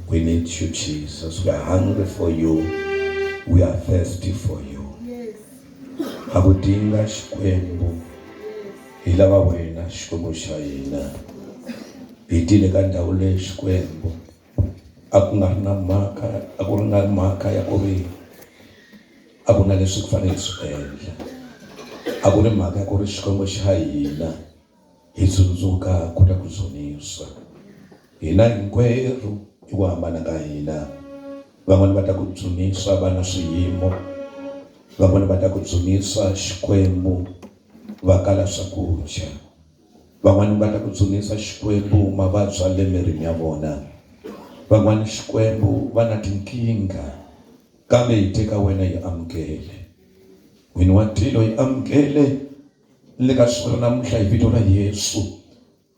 We need you, Jesus. We are hungry for you. We are thirsty for you. Hakudinga xikwembu hi lava wena xikwembu xa hina. Hi tile ka ndhawu leyi xikwembu a ku nga ri na mhaka, a ku ri nga mhaka ya ku ri a ku na leswi ku fanele swi endla. A ku ri mhaka ya ku ri xikwembu xa hina hi tsundzuka ku ta ku dzunisa. Hina hinkwerhu hi ku hambana ka hina. Van'wani va ta ku dzunisa va na swiyimo, van'wani va ta ku dzunisa xikwembu va kala swakudya, van'wani va ta ku dzunisa xikwembu mavabyi ya le mirini ya vona, van'wani xikwembu va na tinkingha. Kambe hi teka wena hi amukele, n'wini wa tilo hi amukele le ka siku ra namuntlha hi vito ra Yesu.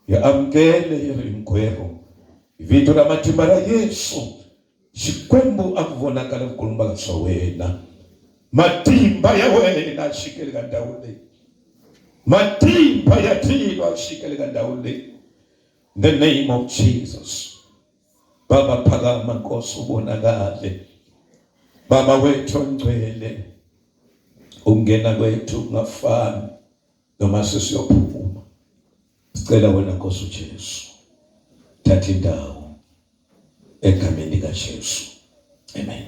Hi amukele hi ri hinkwerhu hi vito ra matimba ra Yesu. Xikwembu a ku vonakala vukulumba swa wena, matimba ya wena a xikele ka ndhawu leyi, matimba ya tilo a xikele ka ndhawu leyi. In the name of Jesus. Baba phakama Nkosi ubonakale. Baba wethu ngcwele, ungena kwethu kungafani noma sesiyophuma. Sicela wena Nkosi uJesu, thatha indawo egameni lika Jesu. Amen.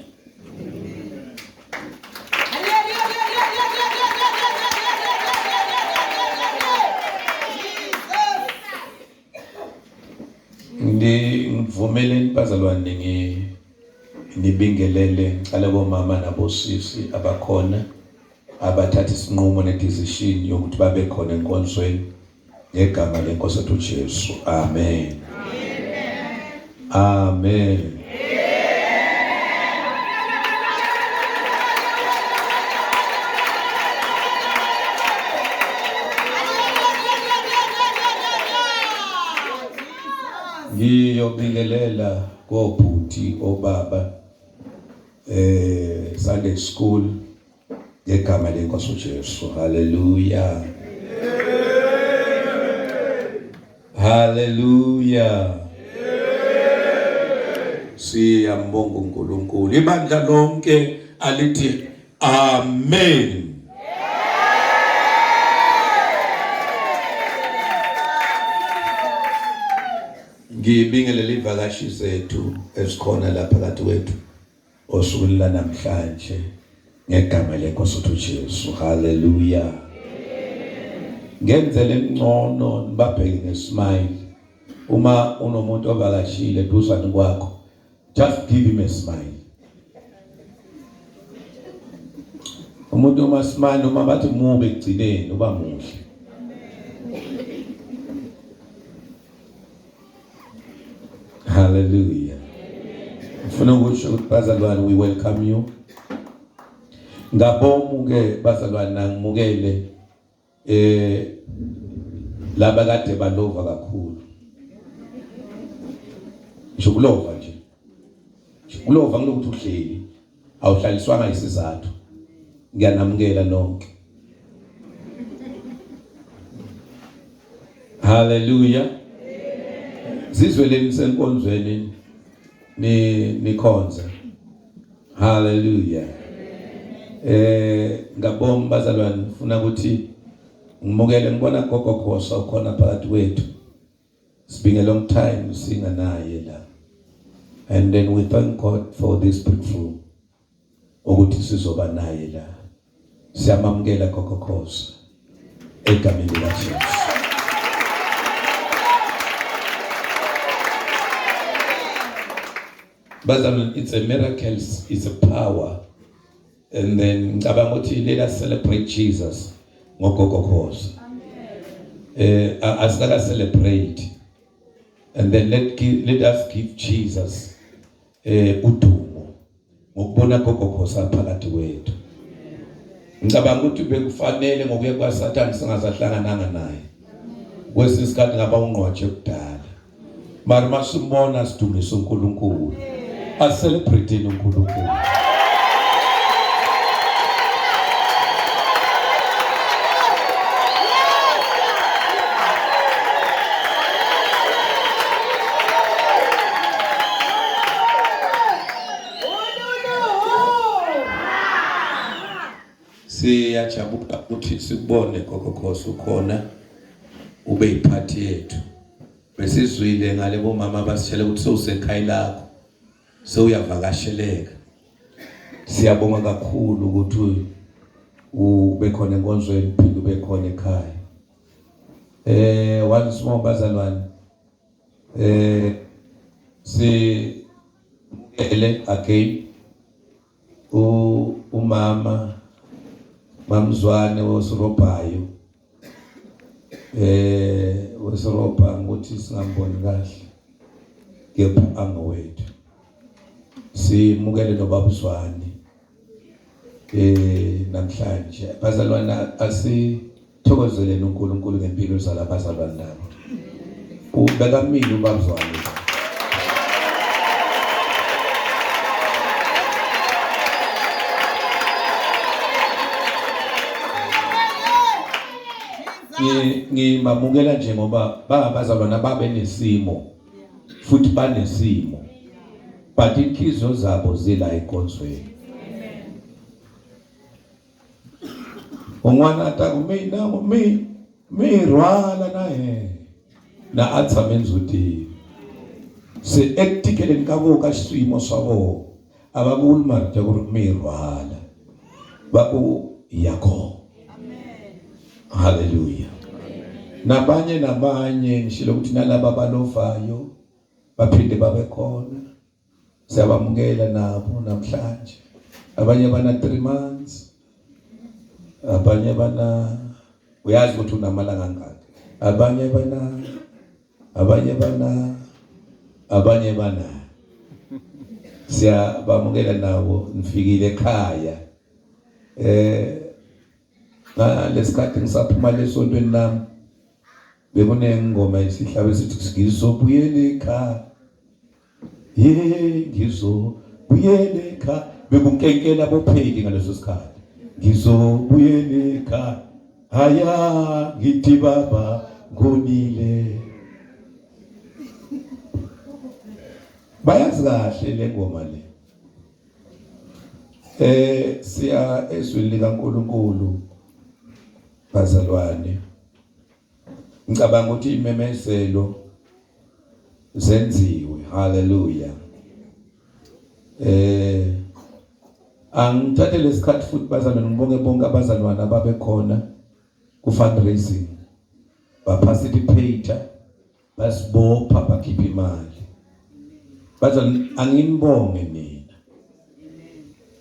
Ngivumeleni bazalwane ngibingelele ngicela bomama nabosisi abakhona abathatha isinqumo nedecision yokuthi babe khona enkonzweni ngegama lenkosi yethu Jesu. Amen. Amen. Ngiyobingelela kobhuti obaba Sunday school ngegama lenkosi uJesu. Hallelujah. Hallelujah. Siyambonga uNkulunkulu. Ibandla lonke alithi amen. Ngibingelela ivakashi zethu esikhona lapha phakathi kwethu osukwini la namhlanje ngegama lenkosi yethu Jesu. Hallelujah. Ngenzele ngcono nibabheke ngesmile. Uma unomuntu ovakashile duzane kwakho, just give him a smile. Umuntu uma smile uma bathi mube egcineni uba muhle. Hallelujah. Ufuna ukusho ukuthi bazalwane, we welcome you. Ngabonga bazalwane nangimukele laba kade balova kakhulu. Ngizokulova nje. Ngizokulova ngilokuthi uhleli awuhlaliswanga isizathu. Ngiyanamukela nonke. Hallelujah. Zizweleni senkonzweni nikhonza. Hallelujah. Ngabonga bazalwane ngifuna ukuthi ngimukele ngibona gogo Khosa ukhona phakathi kwethu. It's been a long time singa naye la. And then we thank God for this breakthrough. Ukuthi sizoba naye la. Siyamamukela gogo Khosa egameni likaJesu. Bazalwane, it's a miracle, it's a power. And then let us celebrate Jesus. Ngogogo Khosa. As let us celebrate. And then let us give Jesus udumo. Ngokubona gogo Khosa phakathi kwethu. Ngicabanga ukuthi bekufanele ngokuya kwaSathane singazahlangananga naye. Kwesinye isikhathi ngaba ungqwatshe kudala. Mara masimbona sidumisa uNkulunkulu. Celebrate uNkulunkulu. Siyajabula ukuthi sikubone gogo Khosa ukhona ube yiphathi yethu. Besizwile ngale bomama abasitshela ukuthi sewusekhaya lakho. Sewuyavakasheleka. Siyabonga kakhulu ukuthi ube khona enkonzweni phinde ube khona ekhaya. Once more bazalwane. Si again umama Mamzwane wosirobhayo wosirobha ngokuthi singamboni kahle kepha angowethu. Simukele noBabuzwane namhlanje. Bazalwane, asithokozeleni uNkulunkulu ngempilo zala bazalwane labo. Ubeka mina uBabuzwane. Ngimamukela nje ngoba bazalwana babe nesimo futhi banesimo, but inhliziyo zabo zila enkonzweni. Ungwana atakumina mirwala naye na atsamenza uti se ektikele nkavuka xisimo swavo avavuli marita ku ri mirwala va ku yakho. Hallelujah. Nabanye ngishilo ukuthi nalaba balovayo baphinde babe khona. Siyabamukela nabo namhlanje. Abanye bana 3 months. Abanye bana uyazi ukuthi unamalanga ngakho. Abanye bana siyabamukela nabo nifikile ekhaya. Lesikhathi ngisaphuma lesontweni nami bekunengoma esihlabe sithi ngizobuyela ekhaya. Ngizobuyela ekhaya. Bekunkenkela bopheki ngaleso sikhathi. Ngizobuyela ekhaya. Haya ngithi baba ngonile. Bayazi kahle le ngoma le. Siya ezwini likaNkulunkulu bazalwane. Ngicabanga ukuthi imemezelo zenziwe. Hallelujah. Angithathe lesikhathi futhi bazalwane ngibonge bonke abazalwane ababe khona ku fundraising. Baparticipate, basibopha bakhipha imali. Bazalwane anginibonge nina.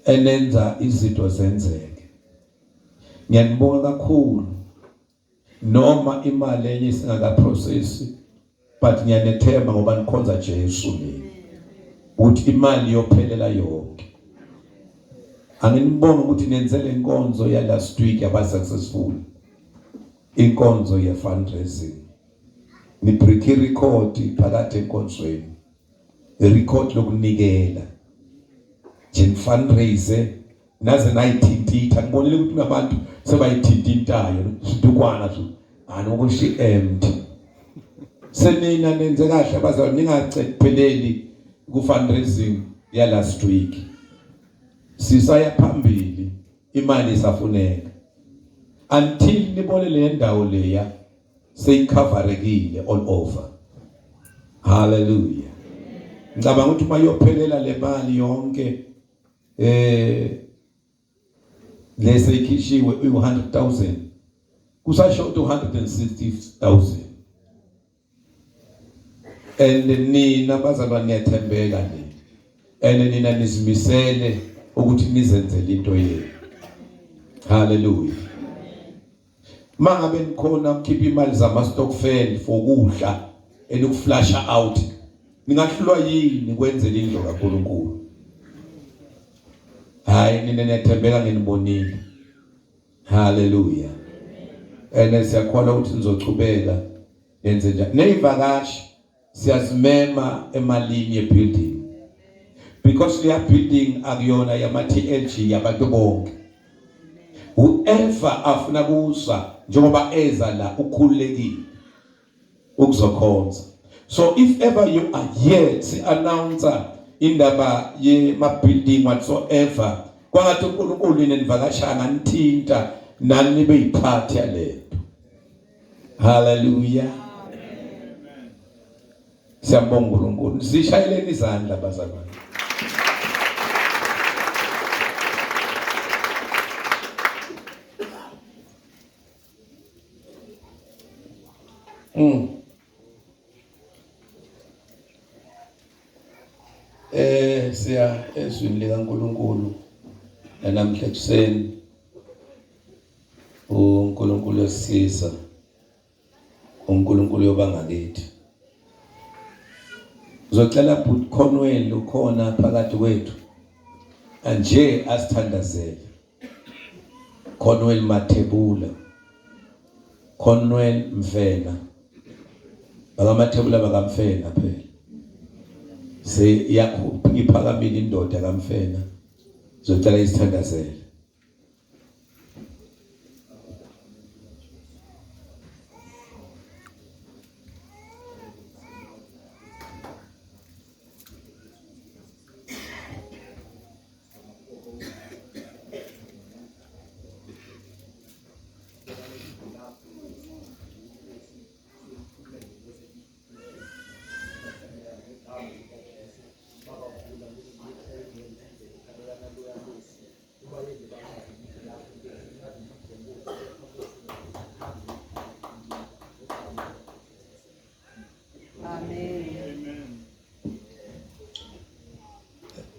Enenza izinto zenzeke. Ngiyanibonga kakhulu. Noma imali enye singaka process, but ngiyanethemba ngoba nikhonza Jesu nini. Uthi imali yophelela yonke. Anginibonga ukuthi nenzele inkonzo ya last week yaba successful. Inkonzo ye fundraising. Ni break record phakathi enkonzweni. Record lokunikela. Jen fundraise naze nayithintitha ngibonile ukuthi nabantu sebayithintintayo sidukwana nje anokushi empty. Senina nenze kahle abazalwane ningacetheleli ku fundraising ya last week. Sisaya phambili imali isafuneka until nibone le ndawo leya seyicoverekile all over. Hallelujah. Ngicabanga ukuthi mayophelela le mali yonke lese ikhishiwe u100,000 kusasho 260,000. And nina bazalwane niyathembeka nini and nina nizimisele ukuthi nizenzele into yenu. Hallelujah. Mangabe nikhona ukukhipha imali zama stokvel for kudla elukuflasha out, ningahlulwa yini kwenzela indlo kaNkulunkulu? Hayi nina niyathembeka nginibonile. Hallelujah. And siyakholwa ukuthi nizochubeka yenze njani. Neyivakashi siyazimema emalini yebuilding because le building akuyona yama TLG yabantu bonke. Whoever afuna kusa njengoba eza la ukhululekile ukuzokhonza. So if ever you are here si announce indaba ye ma building whatsoever kwangathi uNkulunkulu nenivakashana nithinta nani nibe yiphathi yalento. Hallelujah. Siyabonga uNkulunkulu. Sishayeleni izandla bazalwane. Siya ezwini likaNkulunkulu namhla ekuseni uNkulunkulu esisiza, uNkulunkulu yobanga kithi. Uzocela but Conwell ukhona phakathi kwethu anje asithandazele. Conwell Mathebula, Conwell Mfena, bakamathebula bakamfena phela. Se yakho iphakamile indoda kaMfena uzocela isithandazele.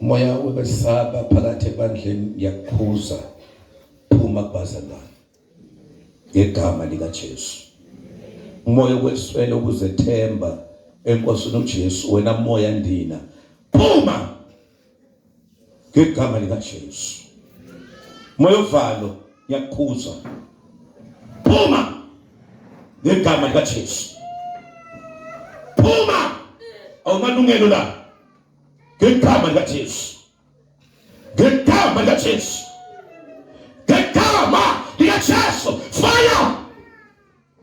Moya webesaba phakathi ebandleni yakuphuza phuma kubazalwane ngegama lika Jesu. Umoya weswele ukuzethemba enkosini uJesu, wena moya ndina phuma ngegama lika Jesu. Moya ovalo yakuphuza phuma ngegama lika Jesu. Phuma awunalungelo la ngegama lika Jesu. Ngegama lika Jesu. Ngegama lika Jesu. Fire!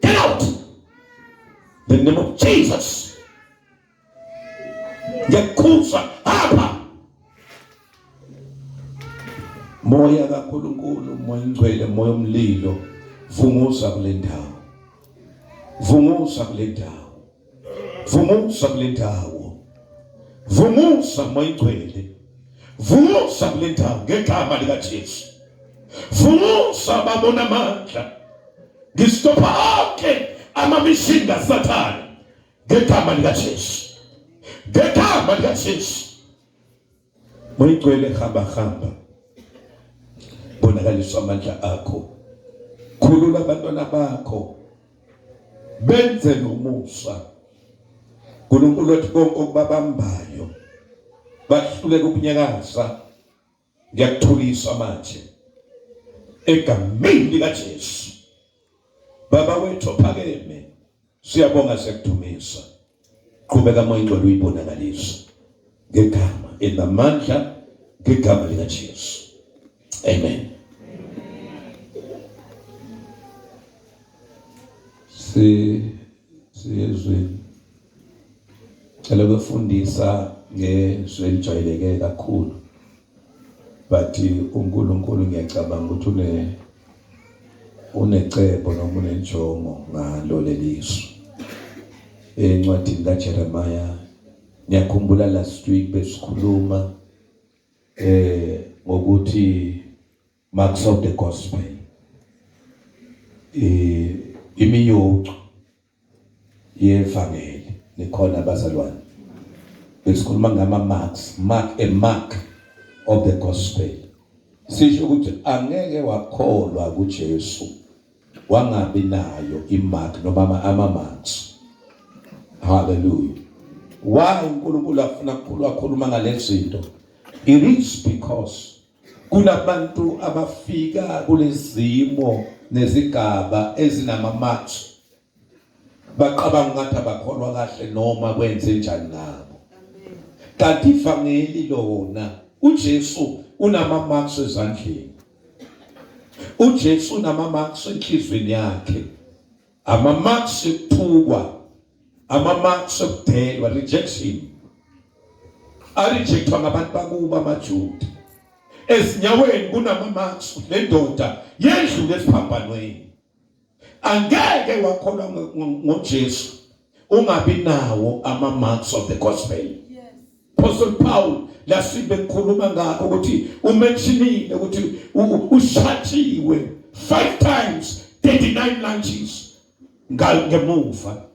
Get out! The name of Jesus. Ngekuza hapa. Moya kaNkulunkulu, moya ngcwele, moya umlilo, vunguza kule ndawo. Vunguza kule ndawo. Vunguza kule ndawo. Vunguza moya ngcwele. Vunguza kule ndawo ngegama lika Jesu. Vunguza babona amandla. Ngistopha onke amamishinga Sathane ngegama lika Jesu. Ngegama lika Jesu. Moya ngcwele hamba. Bonakalisa amandla akho. Khulula abantwana bakho. Benze nomusa. uNkulunkulu wathi konke okubabambayo bahluleka ukunyakaza. Ngiyakuthulisa manje egameni lika Jesu. Baba wethu phakeme, siyabonga sekudumisa. Qhubeka moya ngcwele uyibonakalisa ngegama enamandla ngegama lika Jesu. Amen. Siyezweni cela befundisa ngezwe elijwayeleke kakhulu but uNkulunkulu ngiyacabanga ukuthi unecebo noma unenjongo ngalo lelisu. Encwadini kaJeremiah ngiyakhumbula last week besikhuluma ngokuthi marks of the gospel. Imiyoco yevangeli nikhona abazalwane. Besikhuluma ngama marks, a mark of the gospel. Sisho ukuthi angeke wakholwa kuJesu wangabi nayo imark noma ama-marks. Hallelujah. Why uNkulunkulu afuna ukukhuluma ngalezi zinto? It is because kunabantu abafika kulezimo nezigaba ezinama-marks baqabanga ngathi abakholwa kahle noma kwenze njani nabo. Kanti ivangeli lona uJesu unama-marks ezandleni. uJesu unama-marks enhlizweni yakhe. Ama-marks ekuthukwa, ama-marks okudelwa, rejection. Arejectwa ngabantu bakuba amaJuda. Ezinyaweni kunama-marks le ndoda yendlule esiphambanweni. Angeke wakholwa ngoJesu ungabi nawo ama-marks of the gospel. Apostle Paul lasibe khuluma ngakho ukuthi umentionile ukuthi ushatshiwe 5 times 39 lunches ngemuva.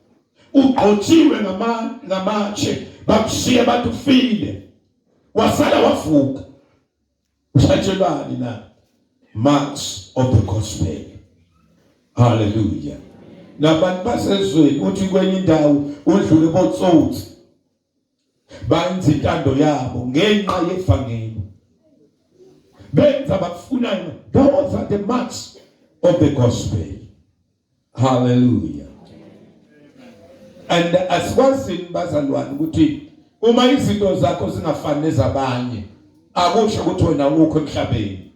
Ugqotshiwe ngamatshe bakushiya bathi ufile. Wasala wavuka. Ushatshelani na? Marks of the gospel. Hallelujah. Nabantu basezweni uthi kwenye indawo udlule botsotsi benza intando yabo ngenxa yevangeli. Benza bakufunayo. Those are the marks of the gospel. Hallelujah. And asikwazini bazalwane ukuthi uma izinto zakho zingafani nezabanye akusho ukuthi wena ukho emhlabeni.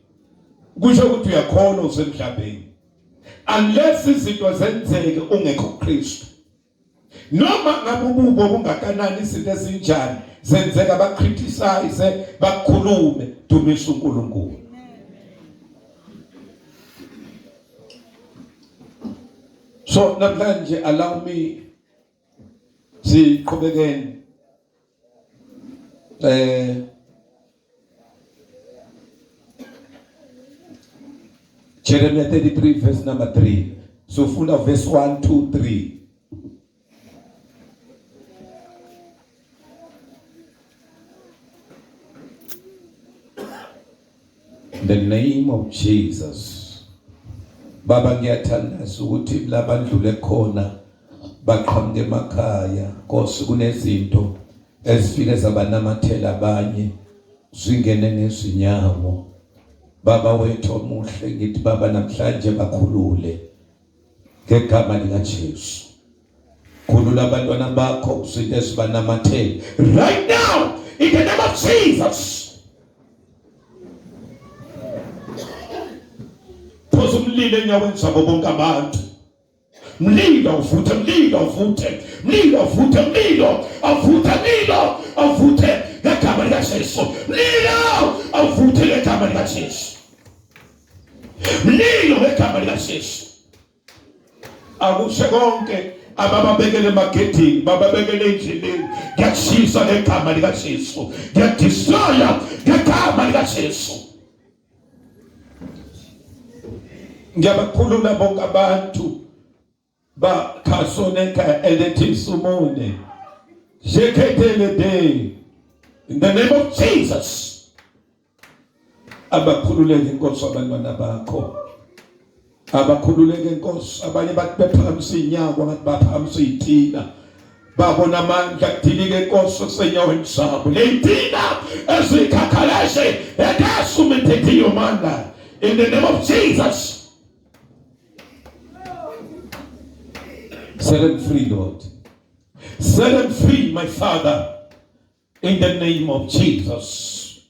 Kusho ukuthi uyakholwa usemhlabeni. Unless izinto zenzeke ungekho kuKristu. Noma ngabe ububo bungakanani izinto ezinjani zenzeka bacriticize bakhulume dumisa uNkulunkulu. So namhlanje allow me siqhubekeni Jeremiah 33 verse number 3. So funda verse 1, 2, 3. In the name of Jesus. Baba ngiyathandaza ukuthi labandlule khona baqhamuke emakhaya. Nkosi kunezinto ezifike zabanamathela abanye zingene nezinyawo. Baba wethu omuhle ngithi baba namhlanje bakhulule ngegama lika Jesu. Khulula abantwana bakho kuzinto ezibanamathela right now in the name of Jesus. Phoza umlilo enyaweni zabo bonke abantu. Mlilo uvuthe, mlilo uvuthe, mlilo uvuthe, mlilo uvuthe, mlilo uvuthe ngegama lika Jesu. Mlilo uvuthe ngegama lika Jesu. Mlilo ngegama lika Jesu. Akushe konke abababekele emagedini, bababekele endleleni. Ngiyashisa ngegama lika Jesu. Ngiyadistroya ngegama lika Jesu. Ngiyabakhulula bonke abantu bakhasoneka eletisumune. Jeketele day. In the name of Jesus. Abakhululeke inkosi abantwana bakho. Abakhululeke inkosi abanye bathi bephakamisa inyawo ngathi baphakamisa izitina. Babona amandla kudilike inkosi kusenyaweni zabo. Lezitina ezikhakhalaze edasumethe yomandla. In the name of Jesus. Set them free, Lord. Set them free, my Father. In the name of Jesus.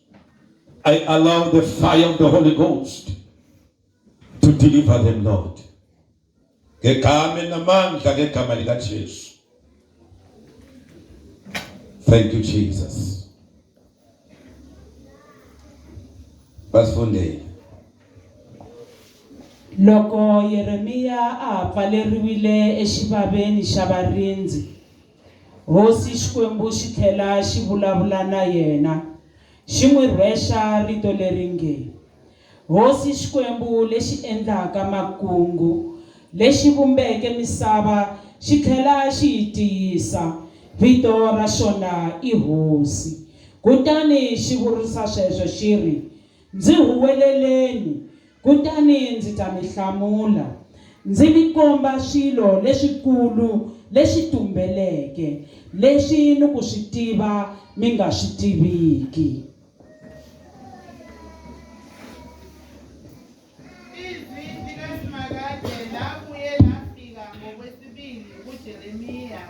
I allow the fire of the Holy Ghost to deliver them, Lord. Thank you, Jesus. Basifundele. Loko Yeremiya a pfaleriwile exivaveni xa varindzi, hosi Xikwembu xi tlhela xi vulavula na yena, xi n'wi rhwexa rito leri nge, hosi Xikwembu lexi endlaka makungu, lexi vumbeke misava xi tlhela xi yi tiyisa, vito ra xona i hosi. Kutani xi vurisa sweswo xi ri, ndzi huweleleni, kutani ndzi ta mi hlamula, ndzi mi komba swilo leswikulu leswi tumbeleke, leswi ni ku swi tiva mi nga swi tiviki. Izwi likaSimakade labuye lafika ngokwesibili kuJeremiya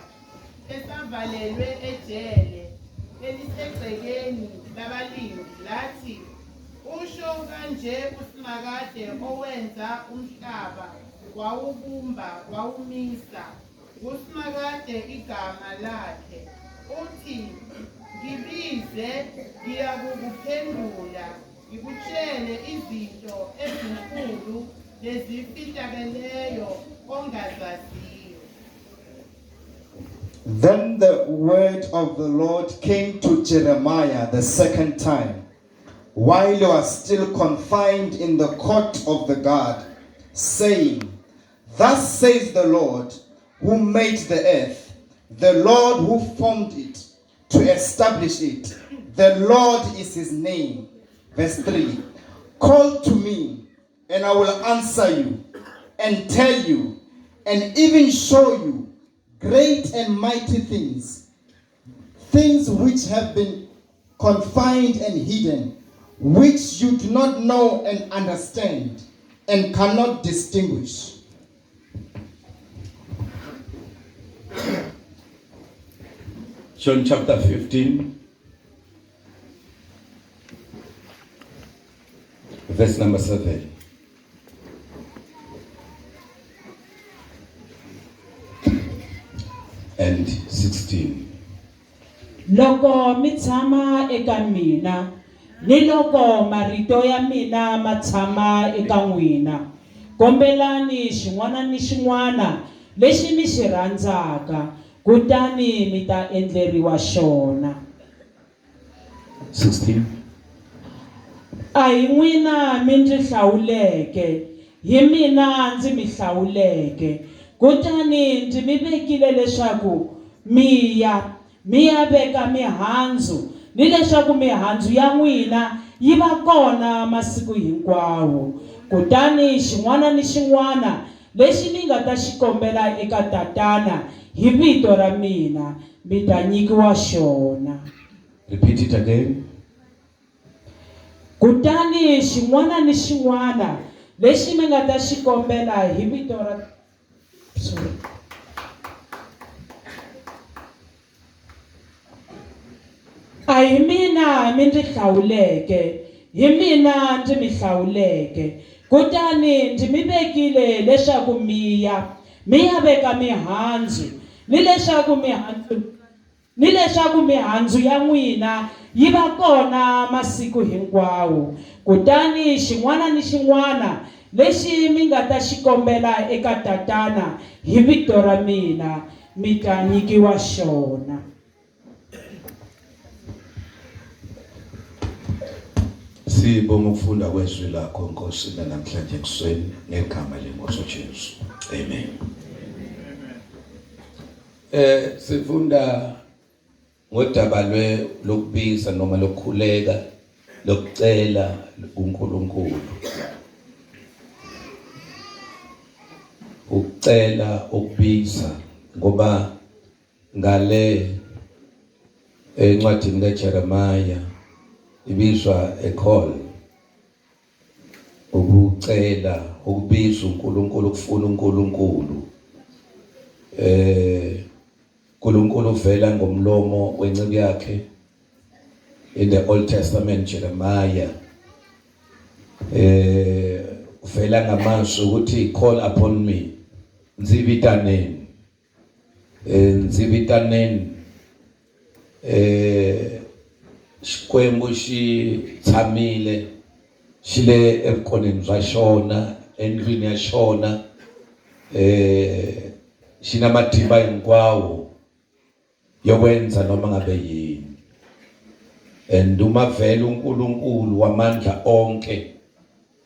esavalelwe ejele elisegcekeni labalindi lathi, usho kanje uSimakade owenza umhlaba wawubumba wawumisa, nguSimakade igama lakhe, uthi ngibize ngiyakukuphendula, ngikutshele izinto ezinkulu lezifihlakeleyo ongazaziyo. Then the word of the Lord came to Jeremiah the second time, while he was still confined in the court of the guard, saying, Thus says the Lord, who made the earth, the Lord who formed it, to establish it. The Lord is his name. Verse 3, Call to me, and I will answer you, and tell you, and even show you great and mighty things, things which have been confined and hidden, which you do not know and understand, and cannot distinguish. John chapter 15, verse number 7. And 16. Loko mi tshama eka mina, ni loko marito ya mina ma tshama eka n'wina, kombelani xin'wana ni xin'wana lexi mi xi rhandzaka, kutani mi ta endleriwa xona. 16. A hi n'wina mi ndzi hlawuleke, hi mina ndzi mi hlawuleke, kutani ndzi mi vekile leswaku mi ya veka mihandzu, ni leswaku mihandzu ya n'wina yi va kona masiku hinkwawo. Kutani xin'wana ni xin'wana lexi mi nga ta xi kombela eka tatana hi vito ra mina, mi ta nyikiwa xona. Repeat it again. Kutani xin'wana ni xin'wana lexi mi nga ta xi kombela hi vito ra a hi mina mi ndzi hlawuleke, hi mina ndzi mi hlawuleke, kutani ndzi mi vekile leswaku mi ya veka mihandzu, ni leswaku mihandzu ya n'wina yi va kona masiku hinkwawo. Kutani xin'wana ni xin'wana lexi mi nga ta xi kombela eka tatana hi vito ra mina, mi ta nyikiwa xona. Sibonga ukufunda kwezwi lakho Nkosi namhlanje ekuseni ngegama lenkosi uJesu. Amen. Sifunda ngodaba lokubiza noma lokukhuleka, lokucela uNkulunkulu. Ukucela, ukubiza, ngoba ngale encwadini kaJeremiah ibizwa a call, ukucela, ukubiza uNkulunkulu, ukufuna uNkulunkulu. uNkulunkulu uvela ngomlomo wenceke yakhe in the Old Testament, Jeremiah. Uvela ngamazwi ukuthi call upon me, nzibitaneni, Xikwembu xi tshamile shile ebukhoneni zashona endlwini yashona shina mathimba enkwawo yokwenza noma ngabe yini and uma vela uNkulunkulu wamandla onke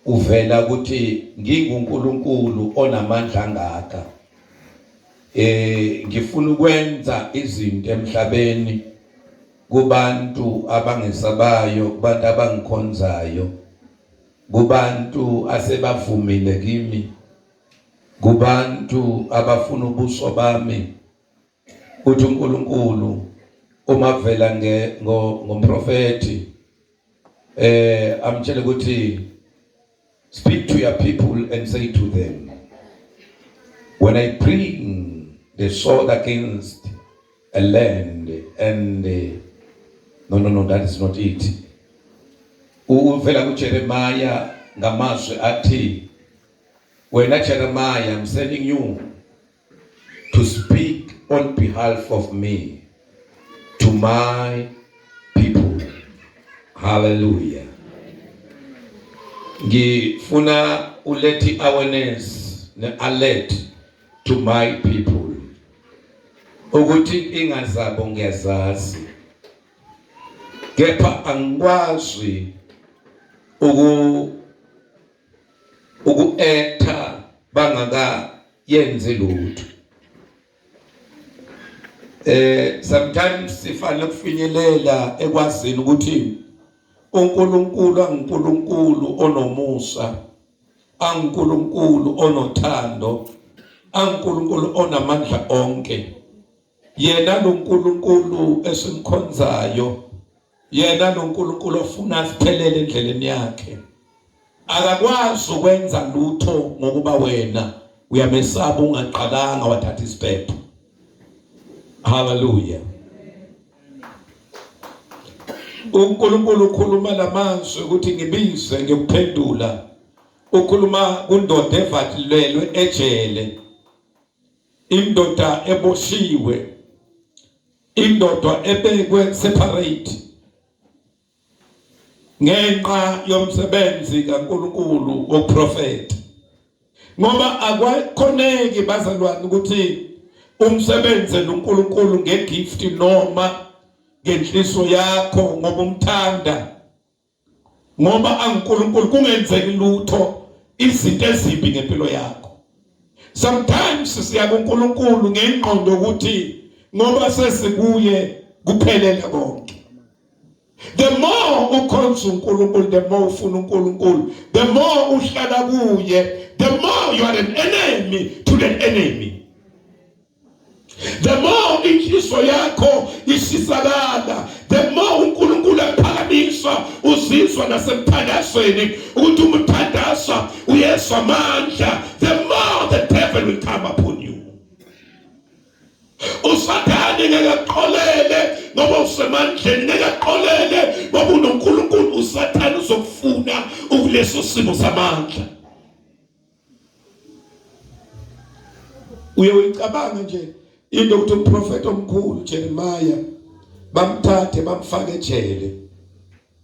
uvela ukuthi nginguNkulunkulu onamandla angaka ngifuna ukwenza izinto emhlabeni kubantu abangesabayo kubantu abangikhonzayo kubantu asebavumile kimi kubantu abafuna ubuso bami uthi uNkulunkulu uma vela ngomprofeti amtshela ukuthi speak to your people and say to them, when I bring the sword against a land and no, that is not it. Uvela kuJeremiah ngamazwi athi, wena Jeremiah, I'm sending you to speak on behalf of me to my people. Hallelujah. Ngifuna ulethi awareness ne alert to my people ukuthi ingazabo ngiyazazi kepha angikwazi uku-acta bangaka yenze lutho. Sometimes sifanele kufinyelela ekwazini ukuthi uNkulunkulu anguNkulunkulu onomusa, anguNkulunkulu onothando, anguNkulunkulu onamandla onke. Yena lo nkulunkulu esimkhonzayo, yena lo nkulunkulu ofuna siphelele endleleni yakhe. Akakwazi ukwenza lutho ngokuba wena uyamesaba ungaqalanga wathatha isiphepho. Hallelujah. uNkulunkulu ukhuluma lamazwi ukuthi ngibize ngikuphendula. Ukhuluma kundoda evalelwe ejele, indoda eboshiwe, indoda ebekwe separate ngenxa yomsebenzi kaNkulunkulu woprofeti. Ngoba akwakhoneki bazalwane ukuthi umsebenze uNkulunkulu ngegift noma ngenhliziyo yakho ngoba umthanda, ngoba anguNkulunkulu kungenzeki lutho izinto ezimbi ngempilo yakho. Sometimes siya kuNkulunkulu ngengqondo ukuthi ngoba sesikuye kuphelele konke. The more ukhonza uNkulunkulu, the more ufuna uNkulunkulu, the more uhlala kuye, the more you are an enemy to the enemy. The more inhliziyo yakho isisakala, the more uNkulunkulu ephakamisa uzizwa nasemthandazweni ukuthi umthandaza uyeswa amandla, the more the devil will come upon you. Usathane ngekaqolele ngoba usemandleni, ngekaqolele ngoba uNkulunkulu. Usathane uzokufuna ukuleso simo samandla. Uyicabanga nje into ukuthi umprofeti omkhulu Jeremiah bamthathe bamfake ejele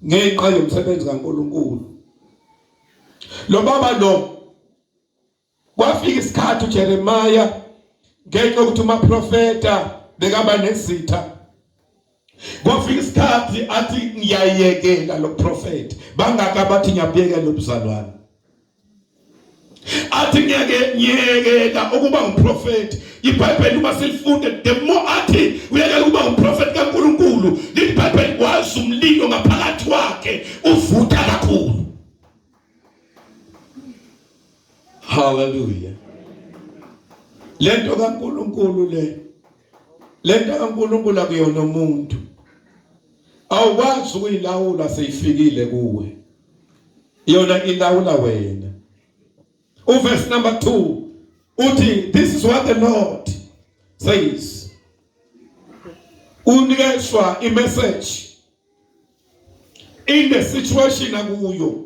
ngenxa yomsebenzi kaNkulunkulu. Lo baba lo kwafika isikhathi uJeremiah ngenxa yokuthi umaprofeta bekaba nezitha, kwafika isikhathi athi ngiyayekela lo prophet. Bangaka bathi ngiyabuyekela lo buzalwane, athi ngiyekela ukuba umprofeti. iBhayibheli uma silifunde, the more athi uyekela ukuba umprofeti kaNkulunkulu, iBhayibheli wazi umlilo ngaphakathi kwakhe uvutha kakhulu. Hallelujah. Lento kaNkulunkulu lento kaNkulunkulu akuyona umuntu. Awukwazi ukuyilawula seyifikile kuwe, yona ilawula wena. Verse number 2 uthi, this is what the Lord says. Unikezwa i-message in the situation akuyo,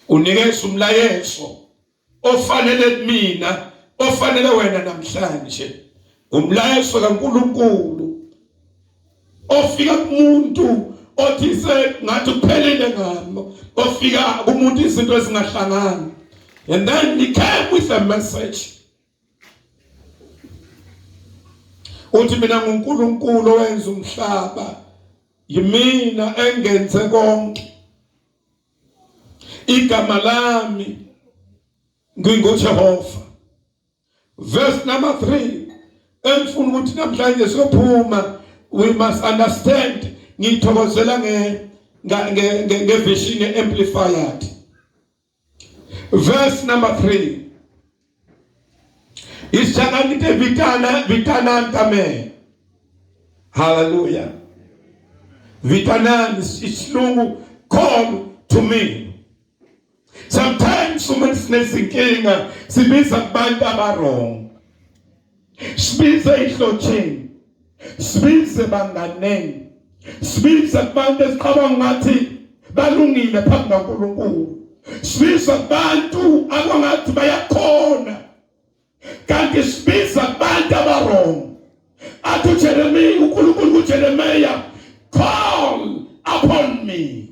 unikezwa umlayezo ofanele mina, ofanele wena namhlanje. Umlayezo kaNkulunkulu ofika kumuntu othise ngathi uphelile ngamo ofika kumuntu izinto ezingahlangani. And then he came with a message. Uthi mina nguNkulunkulu owenza umhlaba, yimina engenze konke. Igama lami nginguJehova. Verse number 3. Enfuna ukuthi namhlanje siyophuma, we must understand. Ngithokozela ngevision amplified. Verse number 3. Ishakanite vitana kame. Hallelujah. Vitanan isilungu, call to me. Sometimes someone sinezinkinga sibiza abantu abarong. Sibiza ihlocheni. Sibiza banganeni. Sibiza abantu esiqabanga ngathi balungile phambi kaNkulunkulu. Sibiza abantu abangathi bayakhona. Kanti sibiza abantu abarong. Athi uJeremiya, uNkulunkulu kuJeremiya, call upon me.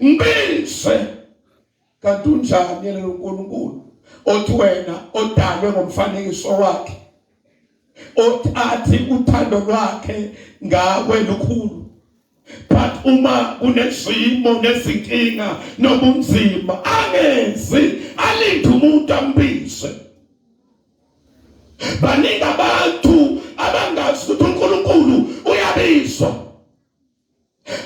Ngibize. Kanti unjani yena uNkulunkulu othi wena odalwe ngomfanekiso wakhe, othi uthando lwakhe ngawe lukhulu, but uma unesimo nezinkinga nobunzima angezi alinde umuntu ambize. Baningi abantu abangazi ukuthi uNkulunkulu uyabizwa.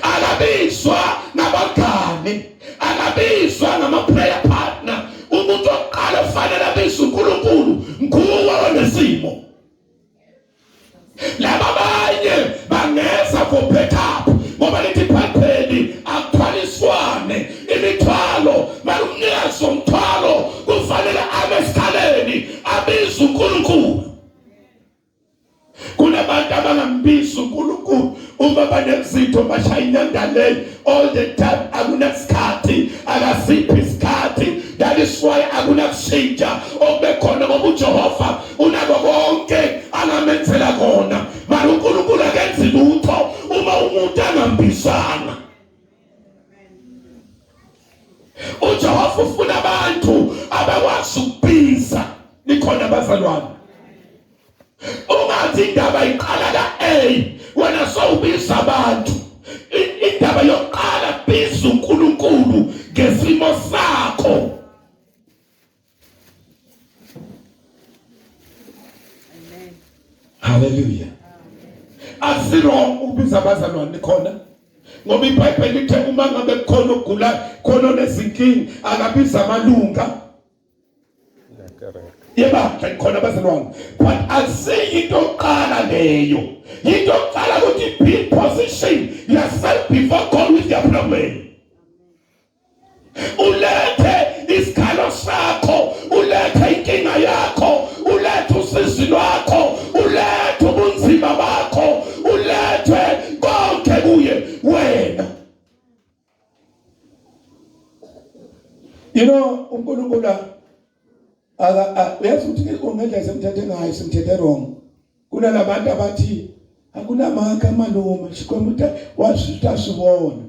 Akabizwa nabangane, akabizwa nama-prayer partner. Umuntu oqala ufanele abizwe uNkulunkulu nguwe onesimo. Laba abanye bangeza for backup ngoba lithi phapheli akuthwaliswane imithwalo. Malumnikazi womthwalo kufanele abe esikhaleni abizwe uNkulunkulu. Kunabantu abangambizi uNkulunkulu uma banezitho bashaya inyandaleni all the time, akunasikhathi, akasiphi isikhathi. That is why akunakushintsha okubekhona ngoba uJehova unako konke angamenzela khona. Mara uNkulunkulu akenzi lutho uma umuntu angambizana. uJehova ufuna abantu abakwazi ukubiza. Likhona abazalwane. Ungathi indaba iqala la wena sowubiza abantu. Indaba yokuqala biza uNkulunkulu ngesimo sakho. Amen. Hallelujah. Asirong ubiza abazalwane khona. Ngoba iBhayibheli lithi uma ngabe khona ukugula khona nezinkinga akabiza amalunga. Yeba khona bazalwane. But asiyi into yokuqala leyo. Into yokuqala ukuthi be position yourself before God with your problem. Ulethe isikhalo sakho, ulethe inkinga yakho, ulethe usizi lwakho, ulethe ubunzima bakho, ulethe konke kuye wena. You know, uNkulunkulu uyazi ukuthi ungedla semthethe ngayo semthethe wrong. Kunalabantu abathi akunamaka maluma sikwemuta wasitashibona.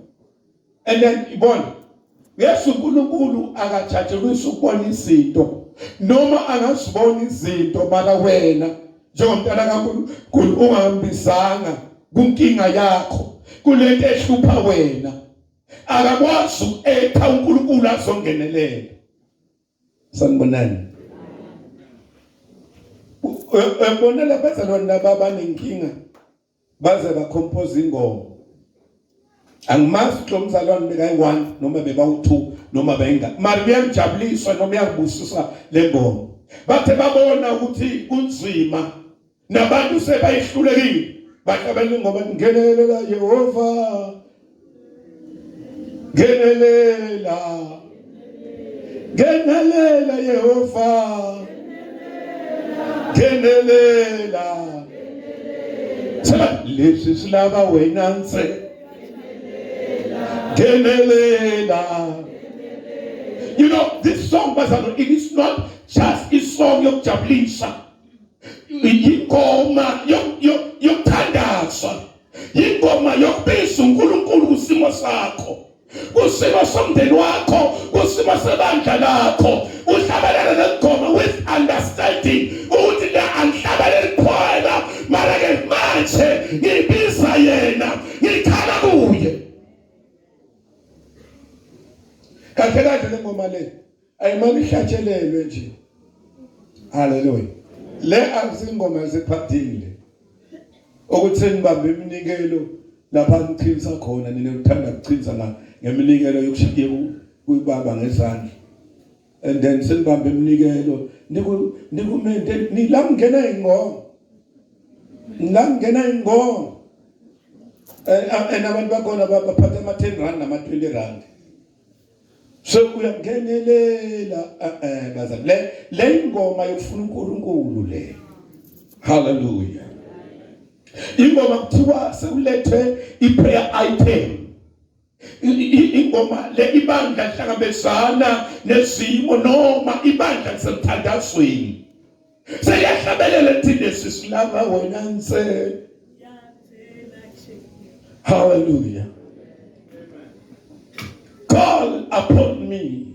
And then ibona Yesu uNkulunkulu akajathelisa ukubona izinto noma angazibona izinto mara wena njengomntana kaNkulunkulu ungahambisanga kunkinga yakho kulento ehlupha wena akakwazi uketha uNkulunkulu azongenelela. Sanibonani. Ebona labazalwane laba abanenkinga baze bacompose ingoma. Angimazi ukuthi umzalwane bekayi-1 noma bebawu-2 noma benga. Mara kuyangijabulisa noma kuyangibusisa le ngoma. Bathe babona ukuthi kunzima nabantu sebayihlulekile. Bahlabela ingoma ngenelela Yehova. Ngenelela. Ngenelela Yehova. Ngenelela. Lesi silaba wena nse. Ngenelela. You know, this song, it is not just a song yokujabulisa. Ingoma yokuthandaza. ingoma yokubiza uNkulunkulu kusimo sakho, kusimo somndeni wakho, kusimo sebandla lakho. Uhlabelele lengoma with understanding ukuthi la angihlabeleli kuphela, mara ke manje ngibiza yena, ngikhala kuye. Kahle kahle le ngoma le ayimani ihlatshelelwe nje. Hallelujah. Le akusingoma esephathile ukuthi nibambe iminikelo lapha nichilisa khona, nina uthanda ukuchilisa ngeminikelo yokushiya kuyibamba ngezandla, and then senibambe iminikelo nikumente nilangena ingoma, nilangena ingoma, and abantu bakhona baphatha ama-10 rand nama-20 rand. So uyangenelela bazali le ingoma yokufuna uNkulunkulu le. Hallelujah. Ingoma kuthiwa sekulethe i-prayer item. Ingoma le ibandla lihlangabezana nezimo noma ibandla lisemthandazweni. Seyahlabelela ethi lesi silava wena nse. Hallelujah. Call upon me.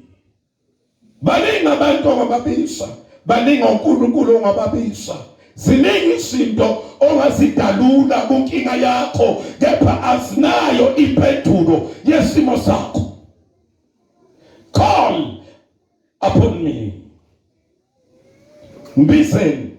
Baningi abantu ongababisa, baningi uNkulunkulu ongababisa. Ziningi izinto ongazidalula kunkinga yakho, kepha asinayo impendulo yesimo sakho. Call upon me. Mbizeni.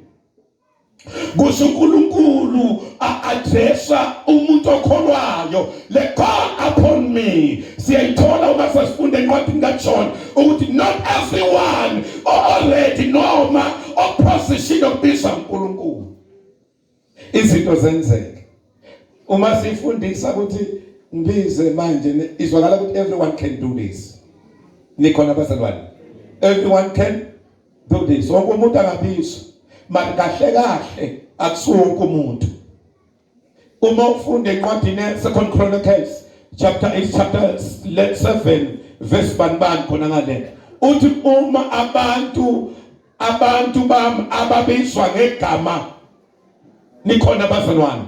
Kusho uNkulunkulu a-addressa umuntu okholwayo, le call upon me. Siyayithola uma sesifunde encwadini kaJohn ukuthi not everyone already noma opposition okubiza uNkulunkulu. Izinto zenzeke uma sifundisa ukuthi ngibize manje, izwakala ukuthi everyone can do this. Nikhona bazalwane, everyone can do this. Wonke umuntu angabizwa, manje kahle kahle akusuwonke umuntu. Uma ufunda encwadini ye-2 Chronicles chapter 8 chapter 7 verse 1 khona ngale uthi uma abantu bami ababizwa ngegama, nikhona bazalwane,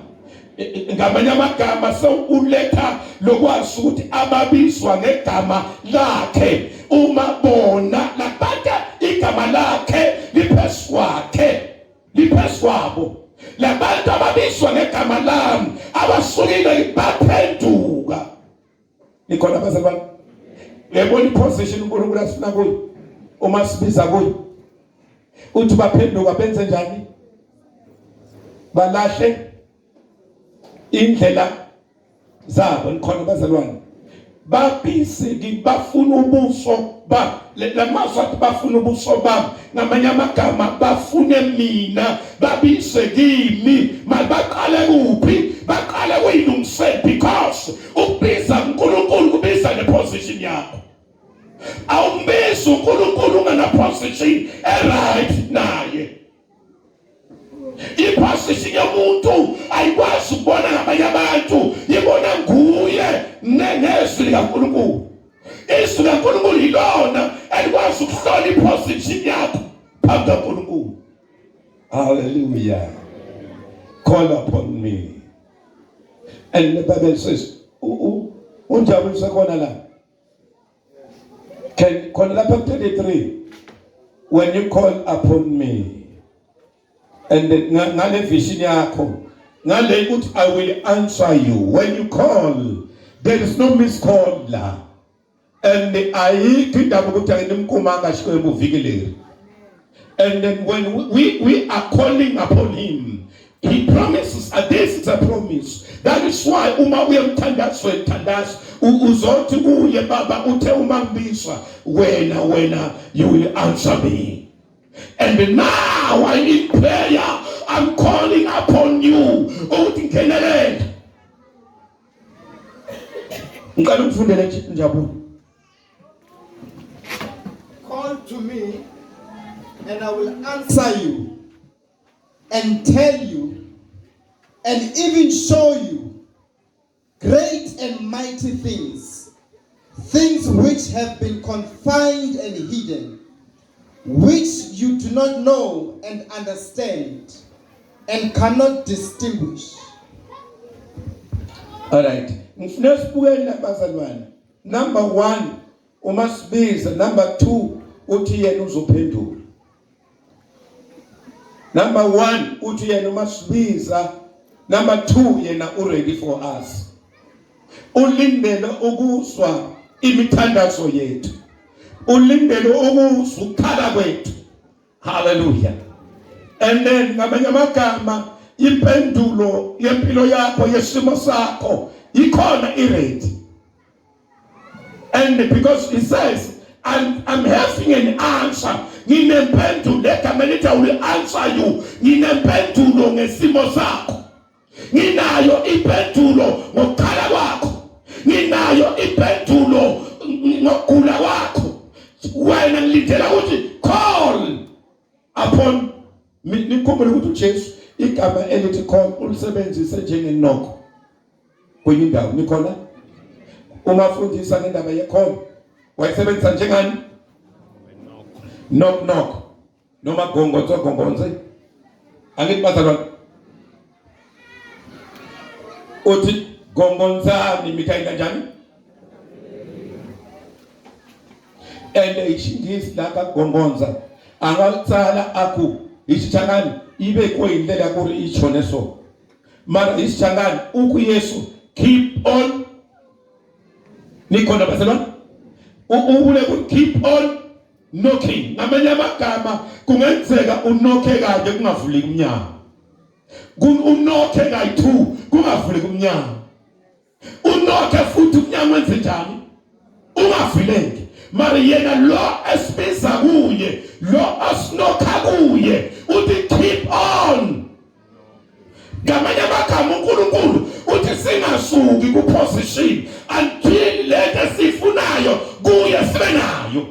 ngamanye amagama sewuletha lokwazi ukuthi ababizwa ngegama lakhe, uma bona laphatha igama lakhe liphezu kwakhe, liphezu kwabo. Labantu ababizwa ngegama lami abasukile baphenduka. Nikhona bazalwane, yebona iposition uNkulunkulu asifuna kuyo uma sibiza kuyo, uthi baphenduka benze njani? Balahle indlela zabo. Nikhona bazalwane, babisiki bafuna ubuso ba lamazwi athi bafuna ubuso bami, ngamanye amagama bafune mina, babise kimi. Malibaqale kuphi? Baqale kuyilungisela, because ukubiza uNkulunkulu kubiza neposition yakho. Awumbiza uNkulunkulu ungana position right naye. Iposition yomuntu ayikwazi ukubona ngabanye abantu, ibona nguye nezwi likaNkulunkulu. Izwi likaNkulunkulu yilona elikwazi ukuhlola iposition yakho phambi kaNkulunkulu. Hallelujah. Call upon me. And the Bible says, unjabulisa khona la. Can khona lapha 33, when you call upon me, and ngale vision yakho, ngale ukuthi I will answer you. When you call, there is no missed call la. And ayikho indaba ukuthi ayimkumanga shikwembu vikileri. And then when we are calling upon him, he promises, and this is a promise. That is why uma uyamthandaza uzothi kuye baba uthe uma ngibizwa wena you will answer me. And now I in prayer I'm calling upon you. Uthi ngenelele. Ngicela ufundele njabula. Call to me and I will answer you and tell you and even show you great and mighty things, things which have been confined and hidden, which you do not know and understand and cannot distinguish. Alright, ngifuna sibukele labazalwane. Number 1 uma sibiza, number 2 uthi yena uzophendula. Number 1 uthi yena uma sibiza, number 2 yena ready for us. Ulindele ukuzwa imithandazo yethu. Ulindele ukuzwa ukukhala kwethu. Hallelujah. And then ngamanye amagama impendulo yempilo yakho yesimo sakho ikhona ready. And because it says I'm having an answer. Nginempendulo egama lithi I will answer you. Nginempendulo ngesimo sakho. Nginayo impendulo ngokukhala kwakho. Nginayo impendulo ngokugula kwakho. Wena ngilindela ukuthi call upon nikhumbule ukuthi uJesu igama elithi call ulisebenzise njengenoko kwenye indawo nikhona uma ufundisa ngendaba ye-call wayisebenzisa njengani knock noma gongonze angithi bazalwane uthi gongonzani mithayi kanjani and ishingisi la gongonza angatsala akhu isichangani ibe kuyindlela kuri ichone so mara isichangani uku Yesu keep on nikhona bazalwane ubule ku keep on knocking ngamanye amagama kungenzeka unokhe kanje kungavuleki umnyango unokhe kayi2 kungavuleki umnyango unokhe futhi umnyango wenze njani ungavuleki mara yena lo esibiza kuye lo asinokha kuye uthi keep on ngamanye amagama uNkulunkulu uthi singasuki ku-position until lento sifunayo kuye sibe nayo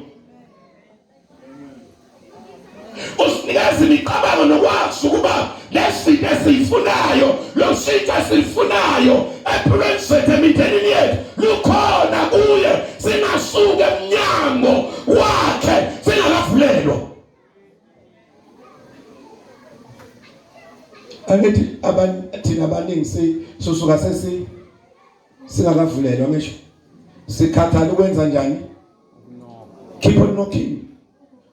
usinikeza imicabango nokwazi ukuba lesinto esiyifunayo lo shintsho esiyifunayo empilweni zethu emindenini yethu lukhona kuye singasuke emnyango wakhe singakavulelwa. Angithi thina abaningi sosuka singakavulelwa ngisho sikhathala ukwenza njani keep on knocking.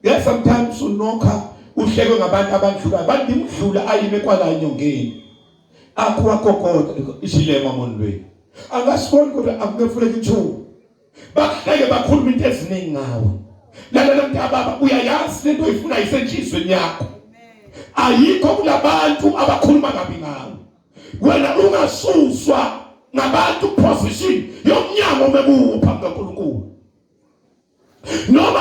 Yes, sometimes unokha uhlekwe ngabantu abandlula abantu imdlula ayime kwala enyongeni akhuwa kokoda ishilema monweni angasiboni ukuthi akungefuleki ithuba bahleke bakhuluma into eziningi ngawe lalela mntababa uyayazi lento oyifuna isenjisweni yakho ayikho kulabantu abakhuluma kabi ngawe wena ungasuswa ngabantu position yomnyango mekupha kaNkulunkulu noma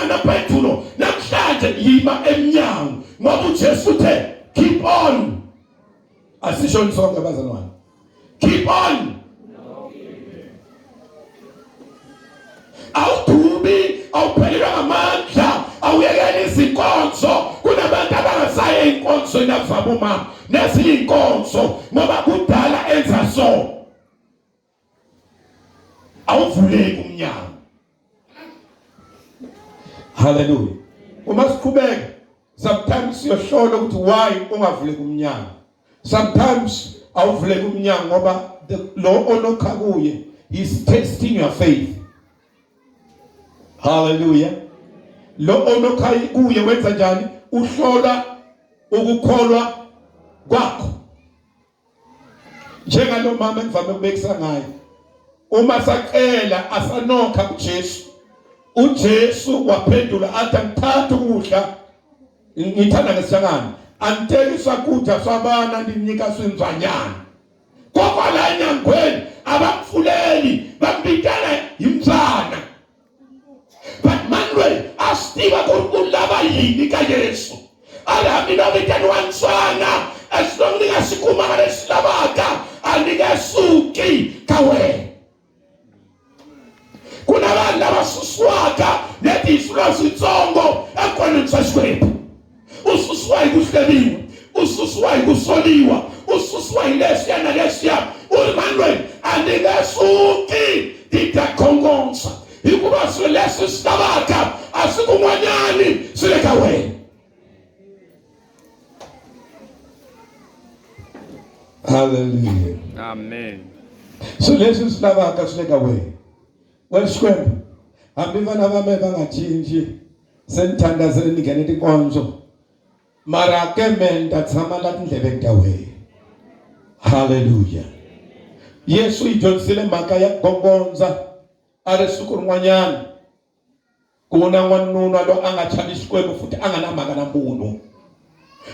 unaphethulo namhlanje yima emnyango ngoba uJesu uthe keep on asisho sonke abazalwane keep on awudubi awuphelelwa ngamandla awuyekela izinkonzo kunabantu abangasaye enkonzweni avaba umama nezinye inkonzo ngoba kudala enza so awuvuleki umnyango. Hallelujah. Uma siqhubeka sometimes siyohlola ukuthi why ungavuleki umnyango. Sometimes awuvuleki umnyango ngoba lo onokha kuye is testing your faith. Hallelujah. Lo onokha kuye wenza njani? Uhlola ukukholwa kwakho. Njengalo mama engivame ukubekisa ngayo. Uma sacela asanokha kuJesu uJesu waphendula athi ngithatha ukudla ngithanda ngesishangane angitekisa kudla swabana ndinika swinzwanyana kodwa la enyangweni abamfuleli bambitana imfana but manwe astika kulaba yini kaYesu alami nabetani wanswana esilonga sikuma ngalesilabaka anikasuki kawe kuna vanhu lava suswaka netihlo switsongo ekoneni swa Xikwembu ususwa hi ku hleriwa ususwa hi ku soliwa ususwa hi leswiya na leswiya uri mani loyi a ni nge suki ti ta khongonsa hikuva swilo leswi swi lavaka a swi kun'wanyani swi le ka wena. Hallelujah. Amen. So leswi swi lavaka swi le ka wena. Wena Xikwembu, hambi vana va me va nga cinci se ni thandazele ni nghene tinkonzo, mara ke me ni ta tshama la tindleveni ta wena. Hallelujah. Yesu hi dyondzisile mhaka ya gongondza a ri siku rin'wanyana ku na n'wanuna loyi a nga chavi Xikwembu futhi a nga na mhaka na munhu.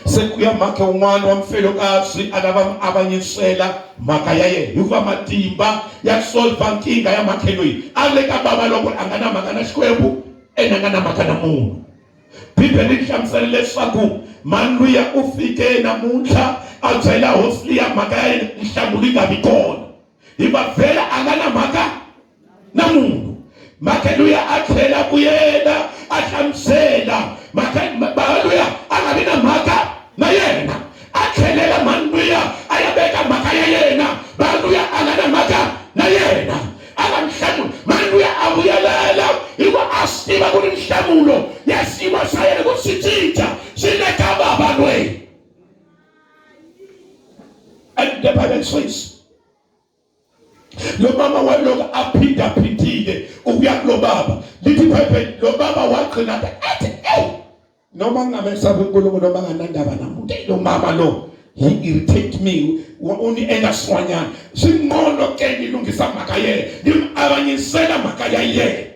Se ku ya mhaka un'wana wa mfelokasi a lava avanyisela mhaka ya yena hikuva matimba ya solva nkingha ya mhaka loyi a le ka bava loko a nga na mhaka na Xikwembu ene a nga na mhaka na munhu. Bibele yi hlamusela leswaku mani luya u fike namuntlha a byela hosi liya mhaka ya yena nhlamulo yi nga vi kona hi va vhela a nga na mhaka na munhu. Mhaka luya a tlhela ku yena a hlamusela mhaka luya a nga vi na mhaka na yena a tlhelela mani luya a ya veka mhaka ya yena mani luya a nga na mhaka na yena a nga nhlamulo. Mani luya a vuyelela hikuva a swi tiva ku ri nhlamulo ya xiyimo xa yena ku swi cinca swi le ka bava loyi. And the Bible says lo mama wa loko a phindile ukuya kulo baba lithi Bible lo baba waqina athi noma ngamesabe uNkulunkulu noma nganandaba namuntu lo mama lo he irritate me uni engaswanyana singqono ke ngilungisa mhaka ye ngimabanyisela mhaka ya ye.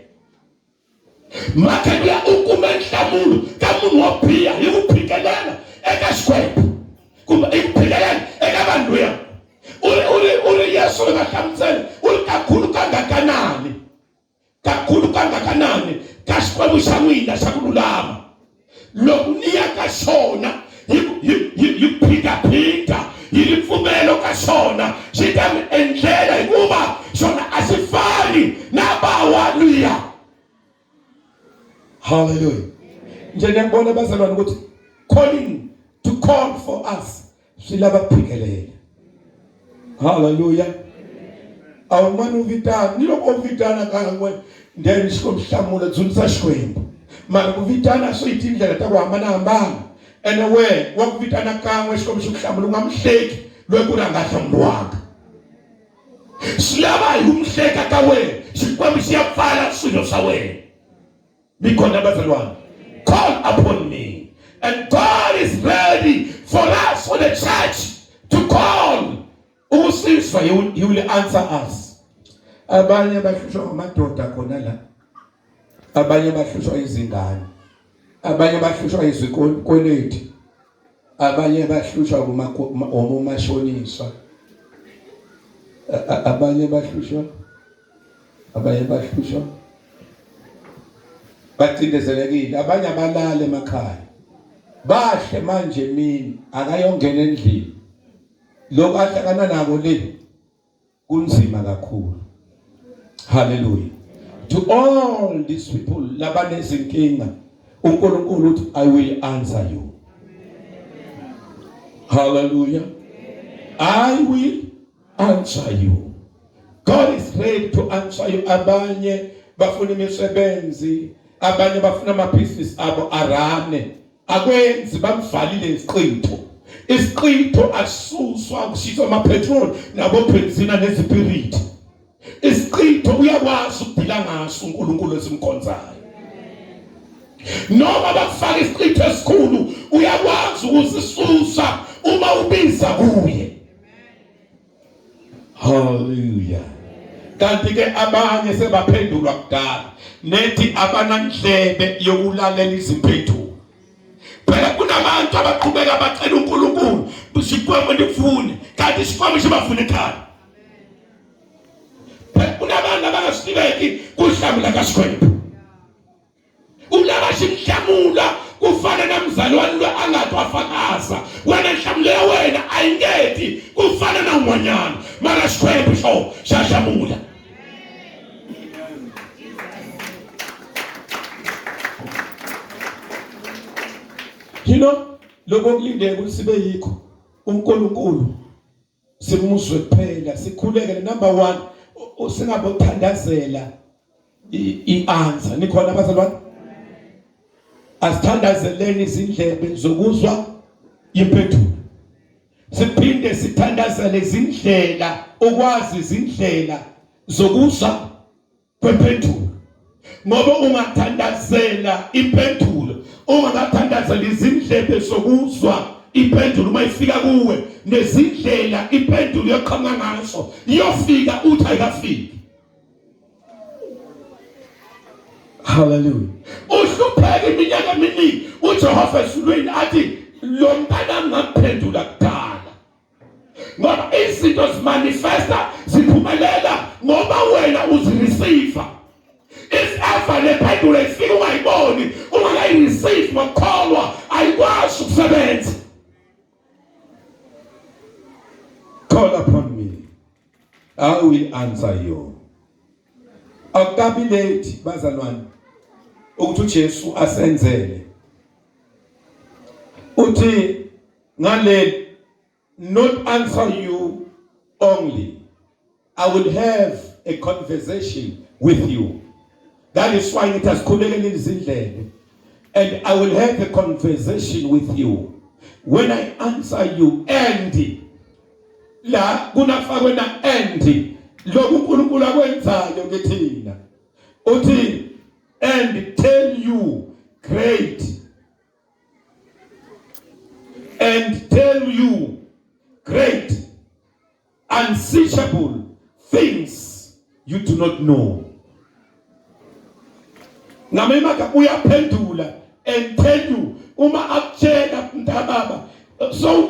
Mhaka ya ukume nhlamulo ka munhu wo biha hi ku phikelela eka Xikwembu kumbe hi ku phikelela eka vanhu ya uri Yesu nga hlamusela uri kakhulu kangakanani ka Xikwembu xa n'wina xa ku lulama loko ni ya ka xona hi phindaphinda hi ripfumelo ka xona xi ta mi endlela hikuva xona a xi fani na bawa luya. Hallelujah. Njeni ngibona bazalwane ukuthi calling to call for us swi lava phikelela. Hallelujah. Awumani uvitana ni loko uvitana kan'we ndeni xikomhlamula dzunisa Xikwembu mara ku vitana swi hi tindlela ta ku hambanahambana ene we wa ku vitana kan'we xikwembu xi ku hlamula u nga muhleki loyi ku ri a nga hlamuriwanga. Swi lava hi ku muhleka ka wena xikwembu xi ya pfala swilo swa wena. Mikona bazalwane, call upon me and God is ready for us, for the church to call. Usizwa he will answer us. Abanye bahlushwa ngamadoda khona la, abanye bahlushwa izingane, abanye bahlushwa izikweleti, abanye bahlushwa umashoniswa, abanye bahlushwa bathindezelekile, abanye abalala emakhaya bahle manje mini akayongena endlini lokho ahlakana nako le kunzima kakhulu. Hallelujah. To all these people labanezinkinga uNkulunkulu uthi I will answer you. Hallelujah. I will answer you. God is ready to answer you. Abanye bafuna imisebenzi, abanye bafuna amabhizinisi abo arane, akwenzi bamvalile isiqitho. Isiqitho asuswa kushiswa amapetrol nabo benzina nezipiriti. Isiqitho uyakwazi ukudila ngaso uNkulunkulu esimkhonzayo. Noma bakufaka isiqitho esikhulu uyakwazi ukuzisusa uma ubiza kuye. Hallelujah. Kanti ke abanye sebaphendulwa kudala nethi abanandlebe yokulalela izimpendulo. Phela kunabantu abaqhubeka bacela uNkulunkulu Xikwembu ndifune kanti Xikwembu xibafuna ekhaya. Phela kunabantu abangasibeki kuhlamula kaXikwembu. Ulaba ximhlamula kufana na mzalwane lo angathi wafakaza wena nhlamulo ya wena ayingeti kufana na un'wanyana mara Xikwembu xo xa hlamula. You know, loko kulindele ukuthi sibe yikho uNkulunkulu simuzwe kuphela sikhuleke. Number 1 singabothandazela i-answer. Nikhona abazalwane? Asithandazeleni izindlebe zokuzwa impendulo. Siphinde sithandazele izindlela ukwazi izindlela zokuzwa kwempendulo. Ngoba ungathandazela impendulo, ungathandazela izindlebe zokuzwa impendulo uma ifika kuwe, nezindlela impendulo yoqhamuka ngaso iyofika uthi ayikafiki. Hallelujah. Uhlupheka iminyaka eminingi, uJehova esulwini athi lo mntana ngaphendula kudala. Ngoba izinto zimanifesta ziphumelela ngoba wena uzireceive. If ever le mpendulo ifika ungayiboni, ungakayireceive ngokukholwa, ayikwazi ukusebenza. Call upon me, I will answer you. Akukabi late bazalwane ukuthi uJesu asenzele. Uthi ngale not answer you only, I will have a conversation with you. That is why it has khulekela izindlebe, and I will have a conversation with you. When I answer you, and la kunafakwe na and lokhu uNkulunkulu akwenzayo ngithina. Uthi and tell you great, and tell you great unsearchable things you do not know. Ngamema uyaphendula and tell you uma akutshela mntababa, so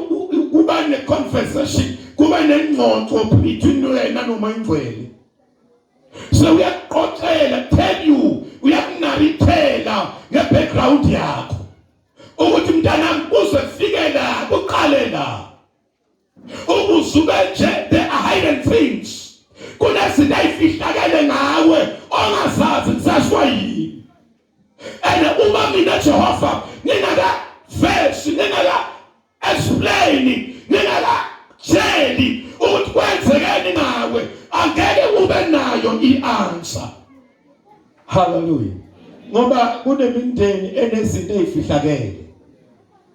kuba ne conversation, kuba nengxoxo between wena noma ingcwele. So uyaqoqela, tell you, uyakunarithela ngebackground yakho ukuthi mntanami uzefike la uqale la ubusuke nje there are hidden things, kunezinto ayifihlakele ngawe ongazazi kusashwa yini. And uma mina Jehova ngingaka verse, ngingaka explain, ngingaka tsheli ukuthi kwenzekeni ngawe, angeke ube nayo i-answer. Hallelujah. Ngoba kunemindeni enezinto ezifihlakele.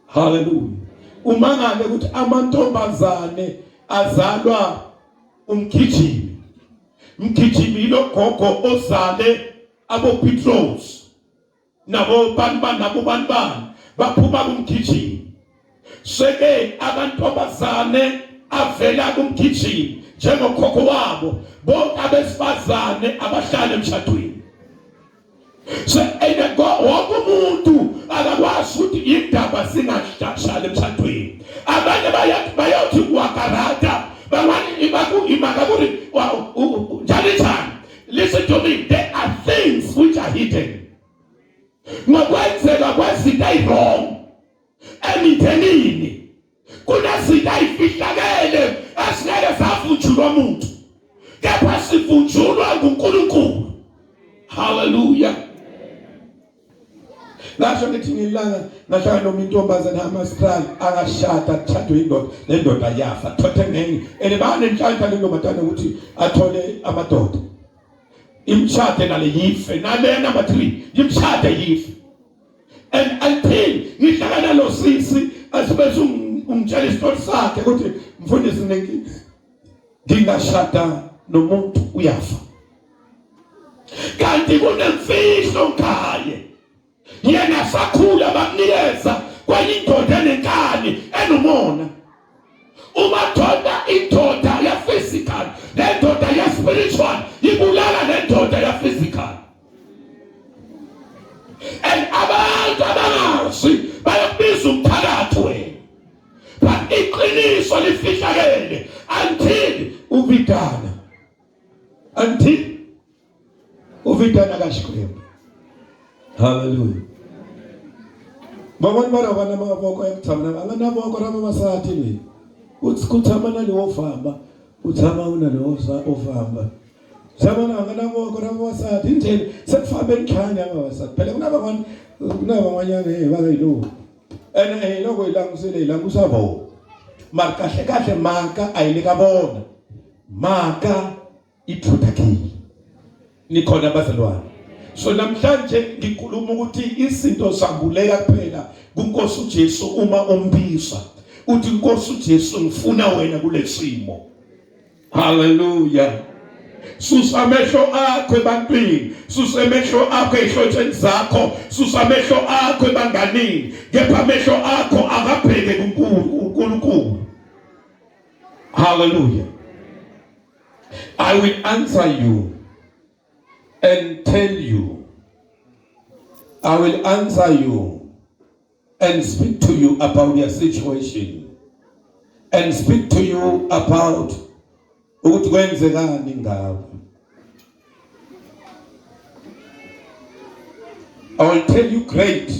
Hallelujah. Uma ngabe ukuthi amantombazane azalwa umgijimi, mgijimi lo gogo ozale abo Petros nabo banban baphuma kumgijimi. Seke abantombazane avela kumgijimi njengokhokho wabo, bonke abesifazane abahlala emshadweni. So wonke umuntu akakwazi ukuthi indaba singahlala emshadweni. Abanye bayothi wakarata, listen to me, there are things which are hidden. Ngokwenzeka kwezinto eyi-wrong emindenini, kunezinto eyifihlakele esingeke savunjulwa umuntu, kepha sivunjulwa nguNkulunkulu. Hallelujah. Ngasho ngithi ngilanga ngahlala nomintombazane amastrali angashada, kuthathwe indoda, le ndoda yafa thothe ngenye, elebane inhlanhla le ntombazane ukuthi athole amadoda. Imshade nale yife, nale number 3 imshade yife. And until ngihlangana lo sisi asibese umtshela isitori sakhe ukuthi mfundisi ngingashada nomuntu uyafa. Kanti kunemfihlo ngikhaya, yena sakhula bamnikeza kwayindoda enenkani enomona. Umadoda indoda ya physical, nendoda ya spiritual ibulala nendoda ya physical. And abantu abangazi bayabiza umphakathi wena, but iqiniso lifihlakele until uvidana kashikwembu. Hallelujah. Bangani barabana maboko yakuthamana abanaboko rabasathi ni utsikutshama nale wofamba utshama unale ofamba sabona nganaboko rabasathi indlela sekufambe enkhanya abasathi phela kunabamanyane bakayilo ene lokho ilangisele ilangisavo mara kahle maka ayileka bona maka ithuthakile nikhona bazalwane. So namhlanje ngikhuluma ukuthi izinto zambuleka kuphela kuNkosi uJesu uma umbizwa uthi Nkosi uJesu ngifuna wena kulesimo. Hallelujah. Susa amehlo akho ebantwini, susa amehlo akho ezihlotsheni zakho, susa amehlo akho ebanganini, kepha amehlo akho akabheke kuNkulunkulu. Hallelujah. I will answer you and tell you. I will answer you and speak to you about your situation and speak to you about ukuthi kwenzekani ngawe. I will tell you great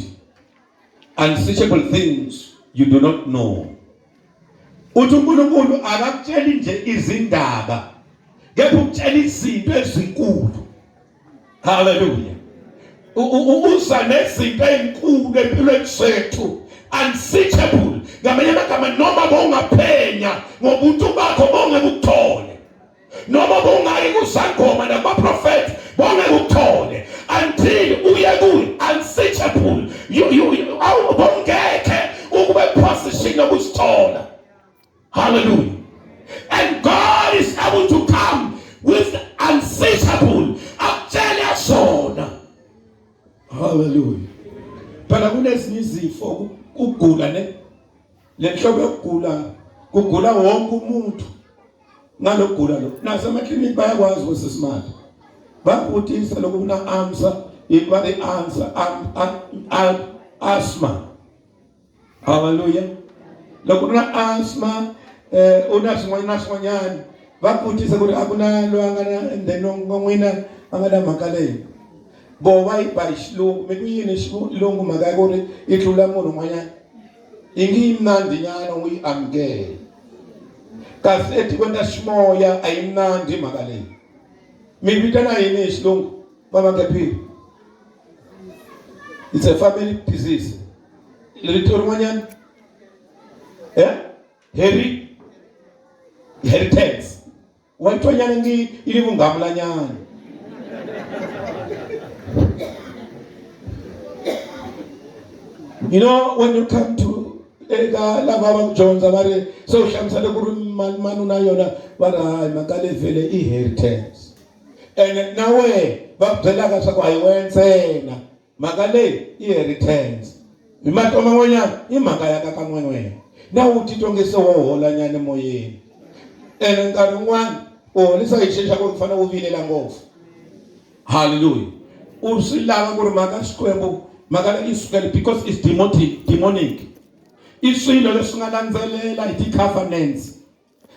unsearchable things you do not know. Uthi uNkulunkulu akakutsheli nje izindaba, kepha ukutshela izinto ezinkulu. Hallelujah. Uza nezinto ezinkulu empilweni zethu, unsearchable. Ngamanye amagama, noma bongaphenya ngobuntu bakho bongeke ukuthole, noma bongayi kusangoma nabaprofeti bongeke ukuthole, until uye kuye unsearchable. Bongeke ukube position yokusithola. Hallelujah. And God is able to come with unsearchable. Akutshela sona. Hallelujah. Phela kunezinye izifo ukugula lenhlobo yokugula kugula wonke umuntu ngalokugula lo. Nasemaklinikhi bayakwazi ukusesimali. Bakutisa lokuna amsa ibari answer asthma. Hallelujah. Lokuna asthma unasingwanyana bakutisa ukuthi akunalo angana ndenongwina angana makaleni. Bo bayishilo mekuyini shilungu makakore ihlula umuntu mwanyana. Ingimnandi nyana uyiamkele. Kasi ethi kwenta shimoya ayimnandi makaleni. Mibitana yini shilungu baba ngephi. It's a family disease. Litori mwanyana. Heritage. Wantonyana ngi ilivungamla nyana. You know, when you come to Lava Jones, so Shamsala Guru Manuna Yona, but I Makale Vele inheritance. And now, but the Lagasaka went saying, Magale inheritance. You might come on, you Makayaka come away. Now, Titonga so old and Yanamoye. And I don't want, oh, this is a good fun of Villa. Hallelujah. Ursula Gurmaga Square. Magala is because it's demonic. Isilo lesungalanzelela iti covenants.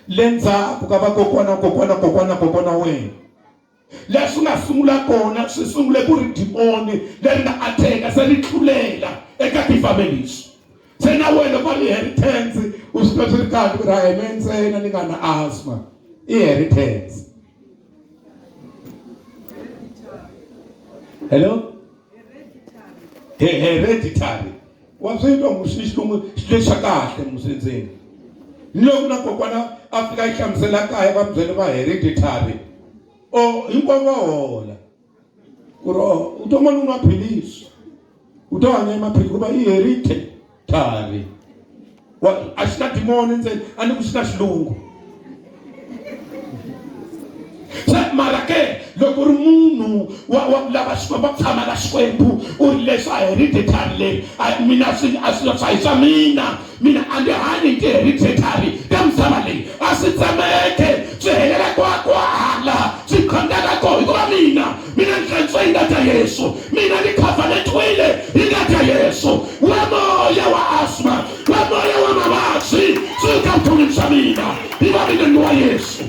Lenza kukaba kokwana we. Lesunga sungula kona sisungule kuri demoni lenda ateka selithulela ekati families. Sena wena bali inheritance usiphethele kanti ukuthi hayi mensena ningana asthma. Inheritance. Hello? Hereditary. Wazito musishungu shlesha kahle musenzeni. Lokuna kokwana Afrika ihlamzela kaya bamzele ba hereditary. Oh, inkonwa hola. Uro utomana unaphilisi. Utawanya emaphilisi kuba hereditary. Wa ashina demoni nze anikushina shilungu. Marake lokurumunu wa labashwa bakama la shwembu ulesa hereditary mina asiyotsaisa mina andehani ke hereditary kamsamale asitsameke sihelela kwakwala sikhondaka ko ikuba mina nhlanhla ingata Yesu mina ni-covenant wile ingata Yesu wemoya wa asthma wemoya wa mabasi sikamthulisa mina iba mina nwa Yesu.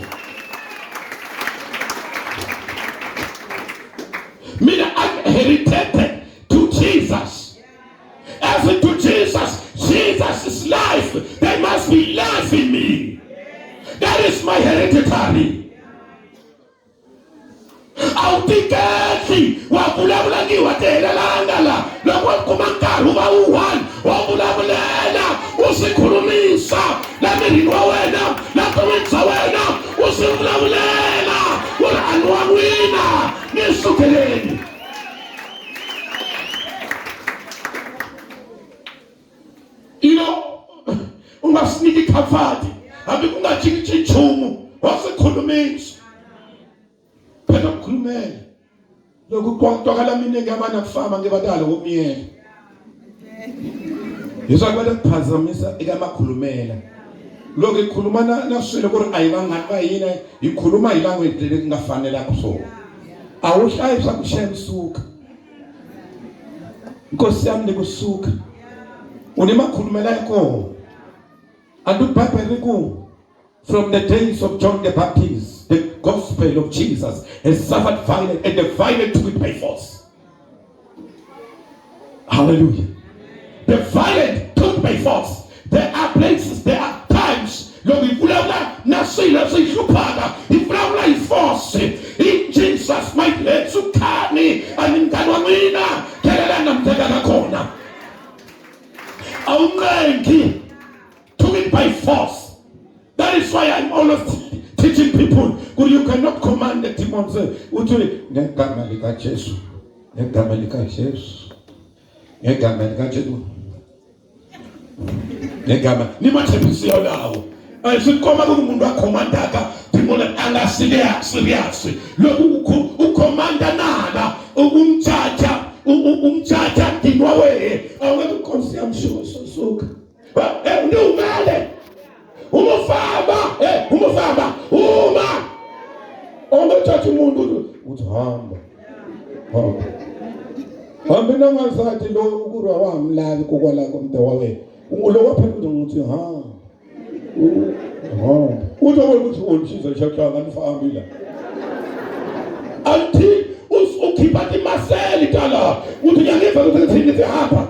Meaning I'm herited to Jesus. As to Jesus' life, there must be life in me. That is my hereditary. Autikati wabulabulagi watelelangala lokwa kumankaru ba uwan wabulabulela usikhulumisa la mirinwa wena la kuwenza wena usibulabulela wala anwawina nisukeleni. You know, ungasiniki khavadi abikungachikichichumu wasikhulumisa phela ukukhulumela lokhu kwaqala mina ngamana kufama ngebatala komyeni yizakubale kuphazamisa ikamakhulumela lokho ikhuluma naswele ukuthi ayibangani bayina ikhuluma ilanguage lekungafanele akuso awuhlayisa kushemsuka Nkosi yami nikusuka unemakhulumela yakho andu Bible ku from the days of John the Baptist the gospel of Jesus has suffered violence and the violent took it by force. Hallelujah. The violent took it by force. There are places, there are times Lord ifulawula nasila sihluphana ifulawula iforce in Jesus mighty name sukhani aningani wamina kelela namtheka khona awunqengi took it by force. That is why I'm always teaching people you cannot command the demons uthi ngegama lika Jesu ngegama lika Jesu ngegama lika Jesu ngegama nimathembisiyo lawo ayisikoma kumuntu akhomandaka dimona angasiliya serious lokhu ukhomanda nala umthatha dinwa we aweke ukhonsi yamsho sosuka ndumele umufamba ongathatha umuntu uthi hamba nangazathi lo ukurwa wamlali kokwala komntawawe lo waphendula ukuthi uthi ukuthi unishiza ishakhanga nifambile until ukhipha imaseli tala uthi ngiyangeva ukuthi thini hapa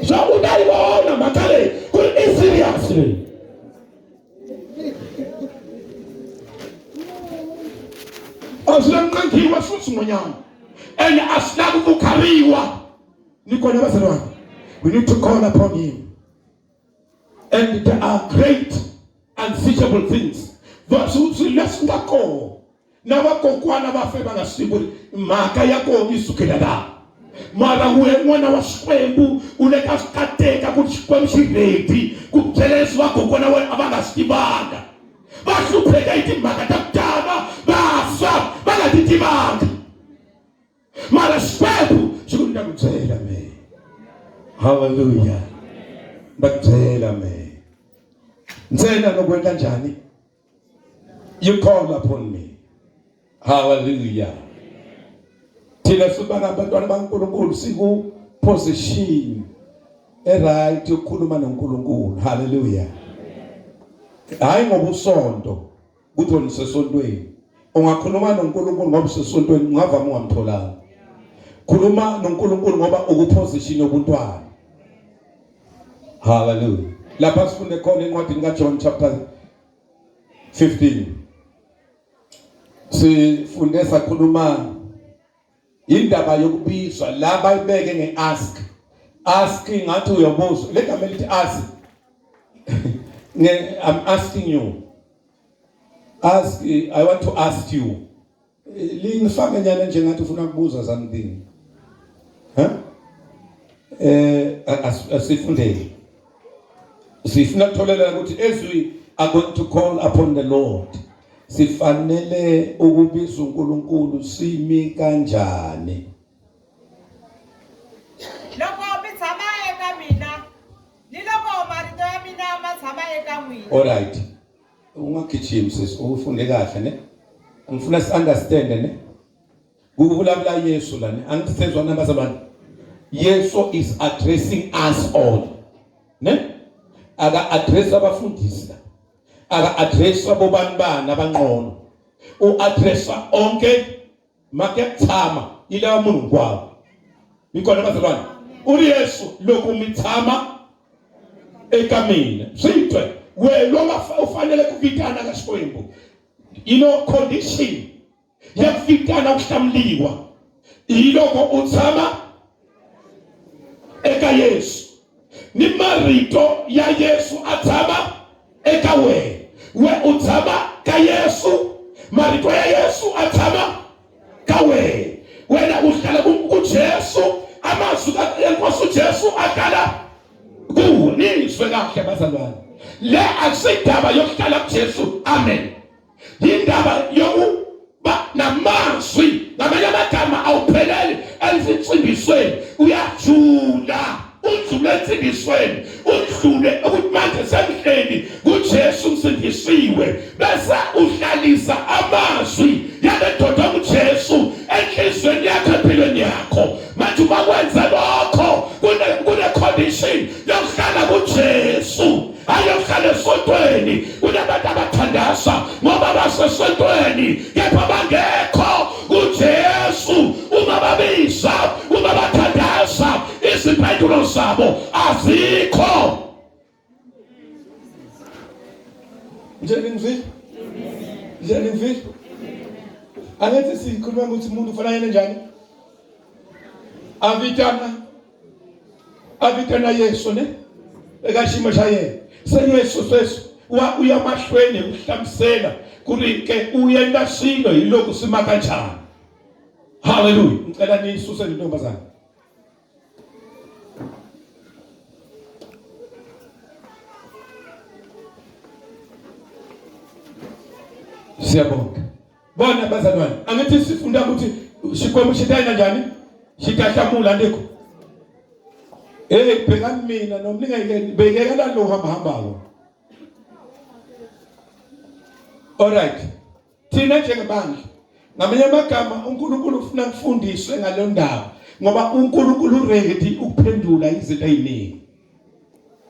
so udayibona makale kuri seriously asilanqangiwa futhi monyana and asilaku kukhariwa nikona bazalwane we need to call upon him and there are great unsearchable things vasuthi lesingakho nabakokwana bafe bangasibuli maka yakho isukela la mara uemwana wa Xikwembu uleka skateka kuxikwemxireti kujelesi vakokwana we abangasitibanga vashupheka itimhaka ta kutala vafa vangatitibanga mara Xikwembu xi ndakubyela me hallelujah ndakubyela me ntsena loko endla njhani you call upon me hallelujah thina sibanga abantwana baNkulunkulu siku position right ukukhuluma noNkulunkulu hallelujah hayi ngoba usonto kuthi nisesontweni ungakhuluma noNkulunkulu ngoba usesontweni ungavama ungamtholanga khuluma noNkulunkulu ngoba ukuposition yobuntwana hallelujah lapha sifunde khona incwadi kaJohn chapter 15 sifunde sakhuluma indaba yokubizwa la bayibeke ngeask ngathi uyabuza legama lithi ask I'm asking you I want to ask you lingifake nyana njengathi ufuna ukubuza something asifundele sifuna kutholela ukuthi as we are going to call upon the Lord sifanele ukubiza uNkulunkulu simi kanjani loko mitshama eka mina ni loko marito ya mina ma tshama eka n'wina. All right ungagijimi sis ufunde kahle ne ngifuna si understand ne kuvulavula Yesu lana angisezwa nabazalwane Yesu is addressing us all ne aka address abafundisi aka address abobanibana abangqono addressa onke makethama ile umuntu kwabo ikona bazalwane uYesu lokhu mithama eka mina sitwe wena ufanele kuvitana kaSikwembu condition yakuvitana ukuhlamliwa iloko uthama eka Yesu ni marito ya Yesu athama eka we uthama ka Yesu marito ya Yesu athama ka we wena uhlala kuJesu amazwi kaNkosi uJesu akala kunizwe kahle bazalwane le asidaba yokuhlala kuJesu amen indaba yokuba namazwi ngamanye amagama awupheleli ezinsindisweni uyajula udlule entsindisweni udlule ukuthi manje semhleni kuJesu umsindisiwe bese uhlalisa amazwi yale ndoda kuJesu enhlizweni yakhe empilweni yakho manje uma kwenza lokho kune condition yokuhlala kuJesu ayohlala esontweni kunabantu abathandaza ngoba basesontweni kepha bangekho kuJesu uma babiza uma bathandaza izimpendulo zabo azikho. Njengengizwi angithi sikhuluma ukuthi umuntu ufanele njani avitana Yesu ne ekashimo shaye seyesu uyamahlweni uhlamisela kurike uyenda silo yilokhu sima kanjani. Hallelujah. Ngicela nisuse intombazana. Siyabonga. Bona bazalwane, angithi sifunda ukuthi Xikwembu xitayina njani? Xitahlamula ndiko. Bhekani mina nomlingayekeni bekekela lo hambahambayo. Alright. Thina njengebandla ngamanye amagama uNkulunkulu ufuna kufundiswe ngalo ndaba ngoba uNkulunkulu ready ukuphendula izinto eziningi.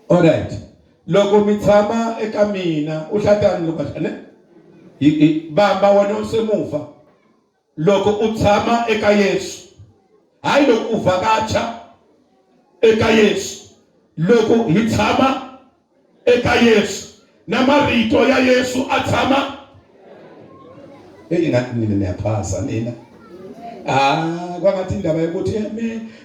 Alright. Lokho mithama eka mina uHlatani lokashane. Bamba wena usemuva. Lokho uthama eka Yesu. Hayi lokho uvakatsha eka Yesu. Lokho hithama eka Yesu. Namarito ya Yesu athama nina niyaphasa nina. Kwangathi indaba yokuthi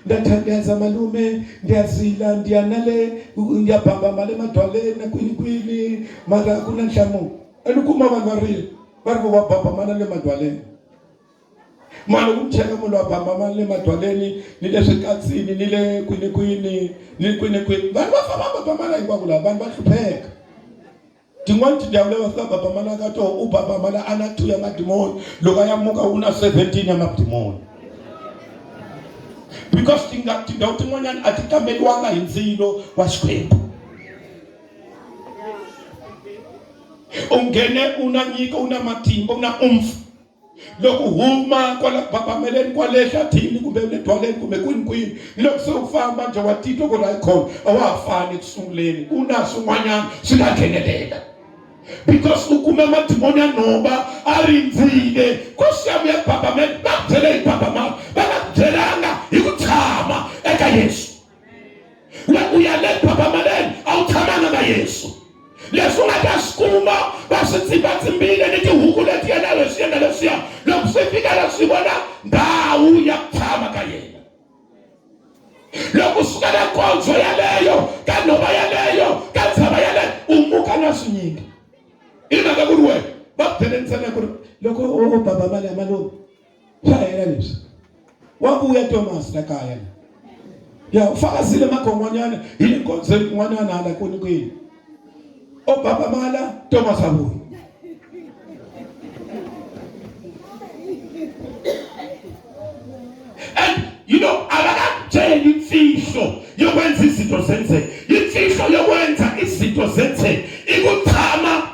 ndathandaza malume ndiyazila ndiyanale ngiyabhamba male emadwaleni nakwini mara kunanhlamu elukuma abantu barile bari bobabhamba male emadwaleni manje kumtheka umuntu wabhamba male emadwaleni nile sekatsini nile kwini bantu bafamba mala ikwakula abantu bahlupheka. Ndingwathi ndiyawulewa sibaba mala kato ubaba mala ana2 yamadimoni lokayamuka una 17 yamadimoni because ndawuthi ngonyana atikamelwanga insilo waSikwembu ungene unanyika unamathimba una umfu lokuhuma kwalabhabameleni kwalehlathini kumbe ledwaleni kumbe kwini lokusufamba nje watito kodwa ikhona awafani kusunguleni unaso ngwanyana sikangenelela because ukume amadimoni anoba arinzile kusiyami yabhabameli bakudele ibhabamali bakakudelanga ikuthama eka Yesu uyale bhabameleni awuthamanga kaYesu leso ngadasikuma basitsimbatsimbile nithi huku lethi yena lesiya lokusifika la sibona ndawu yakuthama kayena lokusuka la nkonzo yaleyo kanoba yaleyo kathaba yaleyo umuka nasinyingi inaka kuwe bakuthenensana kuri lokho baba mali amalume shayela lesi wabuya Thomas la kaya ya ufakazile magongonyana inkonzo ngwanana la kwini Baba mala Thomas abuya. And you know abakatshela imfihlo yokwenza izinto zenze imfihlo yokwenza izinto zenze ikuthama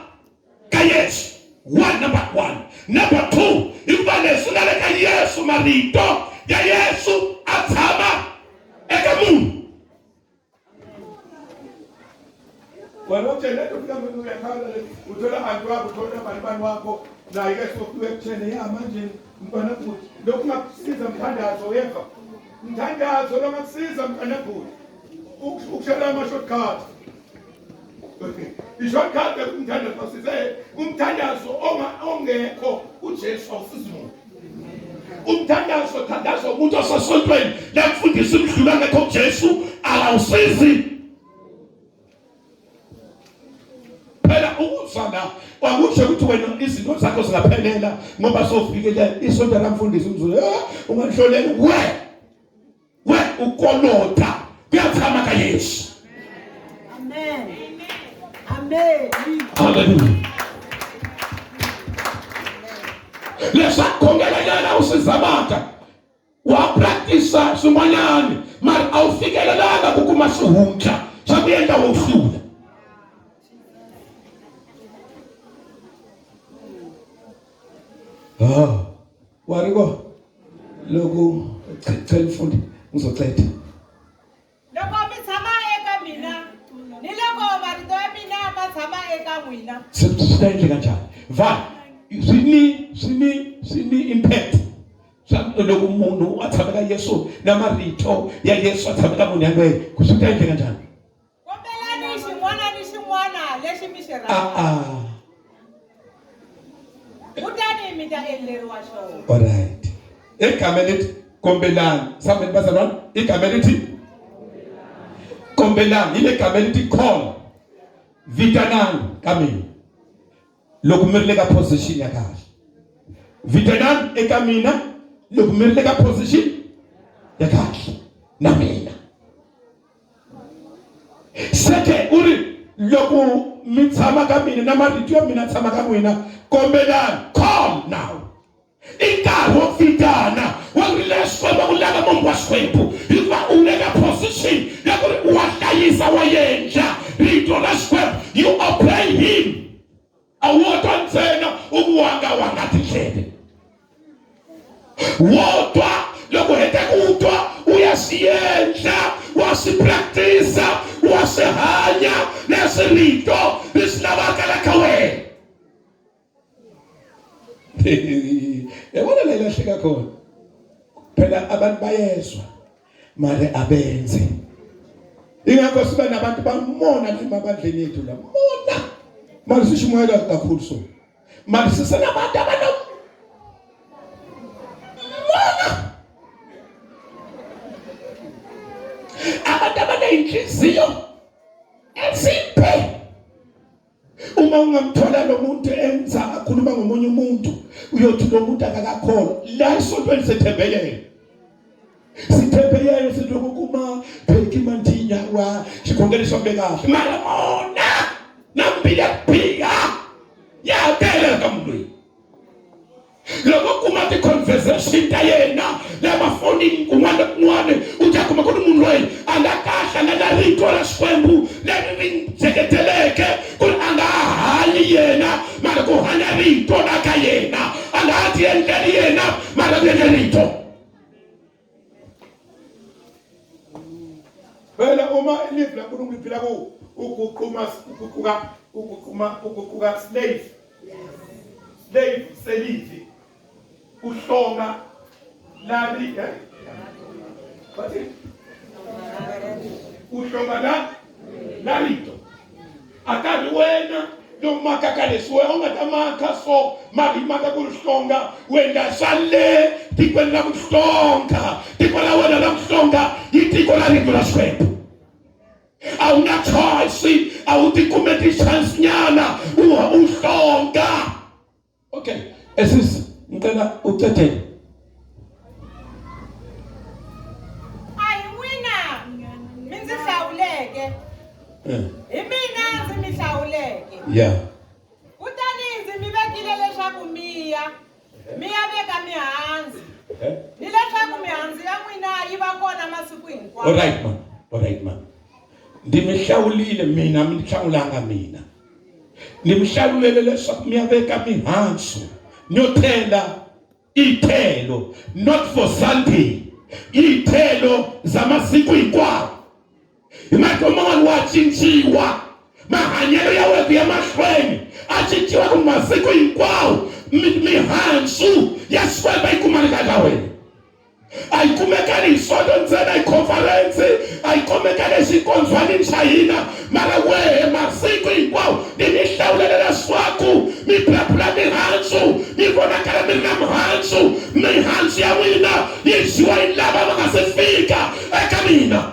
kaYesu. Number 1. Number 2 ikuba nesulale kaYesu marito ya Yesu athama ekamuntu. Walotshela ukuthi kambe uyakhala uthola abantu wabo uthola abantwana wakho la ike sokuwethene manje mntwana futhi lokhu ngakusiza mthandazo yeva mthandazo lo ngakusiza mntwana futhi ukushela ama shortcut i-shortcut umthandazo asize umthandazo ongekho uJesu awusizimuntu umthandazo thandazo umuntu osasontweni la kufundisa umdlula ngekho uJesu awusizi phela ukuzana wakusho ukuthi wena izinto zakho zingaphelela ngoba sofikele isonto lamfundisi umzulu unganhlolela we ukolota kuyathama kaYesu. Amen. Amen. Amen. Hallelujah. Leswa khongela yana usizamata wa practice sumanyani mara awufikelelanga ukuma swihunta swa ku endla wo hlula. Wariko loko cela fundi ngizocela. Loko mi tshama eka mina ni loko marito ya mina ma tshama eka n'wina. Sita endle kanjani? Va swini impact. Loko munhu a tshama ka Yesu na marito ya Yesu a tshama ka munhu yaloye ku sita endle kanjani? Kombelani xin'wana ni xin'wana lexi mi xi rhandaka. Kutani mi ta endleriwa xona. All right. Igama elithi kombelani. Sambe bazalwane igama elithi kombelani ile gama elithi call. Vitanani kamina. Loko mi ri le ka position ya kahle. Vitanani eka mina loko mi ri le ka position ya kahle na mina. Seke uri loko mi tshama ka mina na marito ya mina tshama ka n'wina kombelani call now. Inkarhi wo vitana wa leswi va ku lava munhu wa Xikwembu hikuva u le ka position ya ku ri wa hlayisa wa yendla rito ra Xikwembu. You obey him. A wo twa ntsena u wanga tindleve. Wo twa loko hete ku twa u ya swi endla wa swi practice wa swi hanya leswi rito leswi lavaka la ka wena. Yabona la ilahleka khona. Phela abantu bayezwa manje abenze. Ingakho siba nabantu bamona emabandleni ethu la. Mona. Manje sishimoyela kakhulu so. Manje sisenabantu abano mona. Abantu abanenhliziyo ezimpe. Uma ungamthola lo muntu enza akhuluma ngomunye umuntu uyothi lo muntu akakakholwa la isontweni sethembeyele sithembeyele kuma pheki mandinya wa xikhongeliswa bekahle mara mona nambila phika ya tele ka munhu loko kuma ti conversation ta yena la mafoni kun'wana u ta kuma ku ri munhu loyi a nga kahle na rito ra Xikwembu leri ri seketeleke ku ri a nga hanyi yena mara ku hanya rito na ka yena a nga ti endleli yena mara ku endla rito. Phela uma live la ku ngiphila ku slave selivi uhlonga lari bathi uhlonga larito akari wena lo makaka leswi wena unga ta maka so mari maka ku hlonga wena sale tiko la ku hlonga tiko la wena la ku hlonga yi tiko la rito la Xikwembu. A una choice a u ti kumeti chance nyana u hlonga. Okay, esis ngicela ucethele. Ai n'wina mi ndzi hlawuleke. Hi mina ndzi mi hlawuleke. Yeah. Kutani ndzi mi vekile leswaku mi ya veka mihandzu. Ni leswaku mihandzu ya n'wina yi va kona masiku hinkwawo. All right man. Ndimihlawulile mina mi hlawulanga mina. Ndimihlawulele leswaku mi ya veka mihandzu nyothela ithelo not for Sunday. Ithelo za masiku hinkwawo. Imati uman'wana wa cinciwa mahanyelo ya wena ya mahlweni a cinciwa ku masiku hinkwawo mihandzu ya Xikwembu yi kumeka ka wena. A yi kumeka ni soto ntsena hi conference a yi kumeka xikondzweni xa hina mara wehe masiku hinkwawo ni mi hlawulela leswaku mi phulaphula mihandzu mi vonakala mi ri na mihandzu ya n'wina yi dyiwa hi lava va nga se fika eka mina.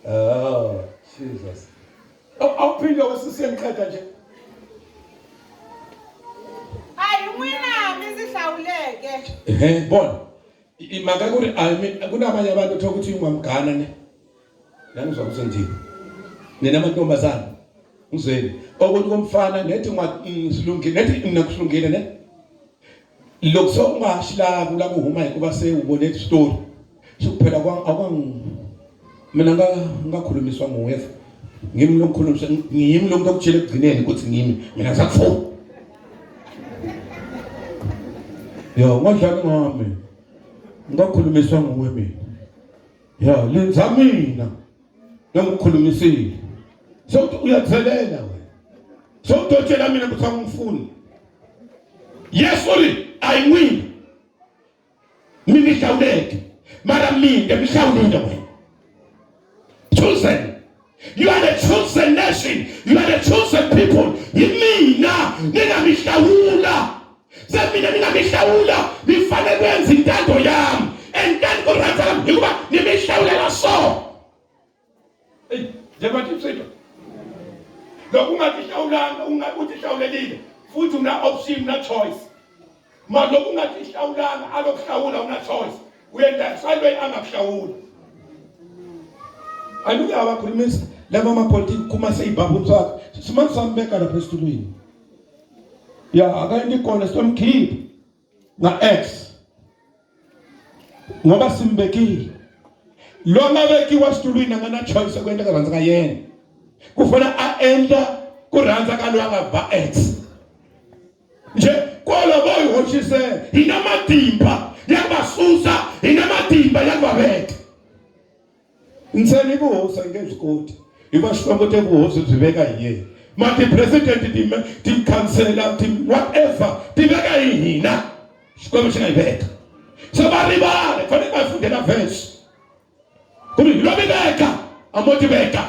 Oh Jesus. Awuphinde wasisiyeni qeda nje. Ai n'wina mi ndzi hlawuleke. Bona imhaka ku ri kunabanye abantu thokuthi ungamgana ne Ngizwa ukuthi ndini. Nina amantombazana. Ngizweni. Okunye komfana nethi ngisilungile nethi nginakuhlungile ne. Lokho ungashila kula kuhuma kuba sewubone istory. Sikuphela mina ngakhulumiswa nguwefa. Ngimi lo ngikhulumisa ngimi lo muntu okutshela ekugcineni ukuthi ngimi mina ngisakufuna. Ngadlala ngami. Ngakhulumiswa nguwe mina. Lenza mina. Ngikhulumisile. So uyathelela wena. So utotshela mina ukuthi angifuni. Yes sorry, I win. Mina ngihlawuleke. Mara mina ngihlawulile wena. Chosen. You are the chosen nation. You are the chosen people. Yimina ningamihlawula. Semina ningamihlawula. Nifanele kwenza intando yami. Entando kuranza yami ngoba nimihlawulela so. Njengoba ngitshilo. Lokhu ungahlawulanga ungakuthi hlawulelile. Futhi una option na choice. Manje lokhu ungahlawulanga alokuhlawula una choice. Uyenda salwe angakuhlawula. Aluya abakhulumisa laba amapolitiki kuma seyibhabunzi wakhe simanje sambeka lapha esitulweni akayindi khona sitomkhipha nga X ngoba simbekile lo ngabekiwa esitulweni ngana choice kwenta kabanzi kayena kufuna aenda kuranza kalwanga va X nje kwalo boy hoshise inamatimba yakubasusa inamatimba yakubabeka Nsani buhosa ngezikoti ibashongo tebuhosa zibeka yiye manje president tim cancela tim whatever tibeka yina sikwama singayibeka sabaribale fanele bafundela verse kuri lobeka amotibeka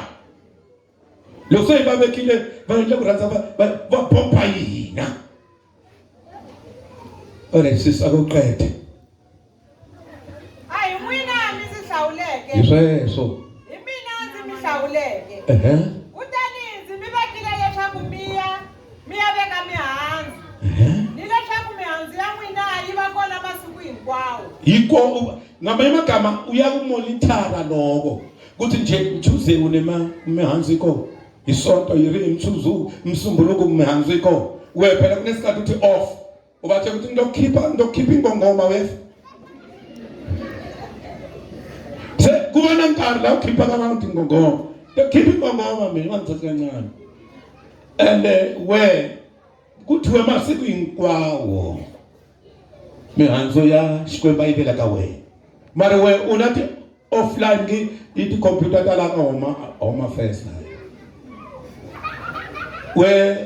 lo seyibabekile bayile kuranza ba pompa yina ore sisa akuqede Yeso. Imina nzimihlawuleke. Utaninzi mibekile leswaku miya veka mihandzu. Ni leswaku mihandzu ya n'wina yi va kona masiku hinkwawo. Yiko ngamanye amagama uyakumonitora lokho. Kuthi nje Tuesday unema mihandzu iko. Isonto yiri imthuzu umsumbuluko mihandzu iko. Wephela kunesikhathi uthi off. Ubathe ukuthi ndokhipha ingongoma wefa. Kubona nkarhi la ukhipha abantu ngongoma ukhipha ingongoma mina ngithatha kancane we kuthiwe masiku hinkwawo mihandzu ya Xikwembu yi vela ka wena mara we unathi offline yi computer ta la ka homa first we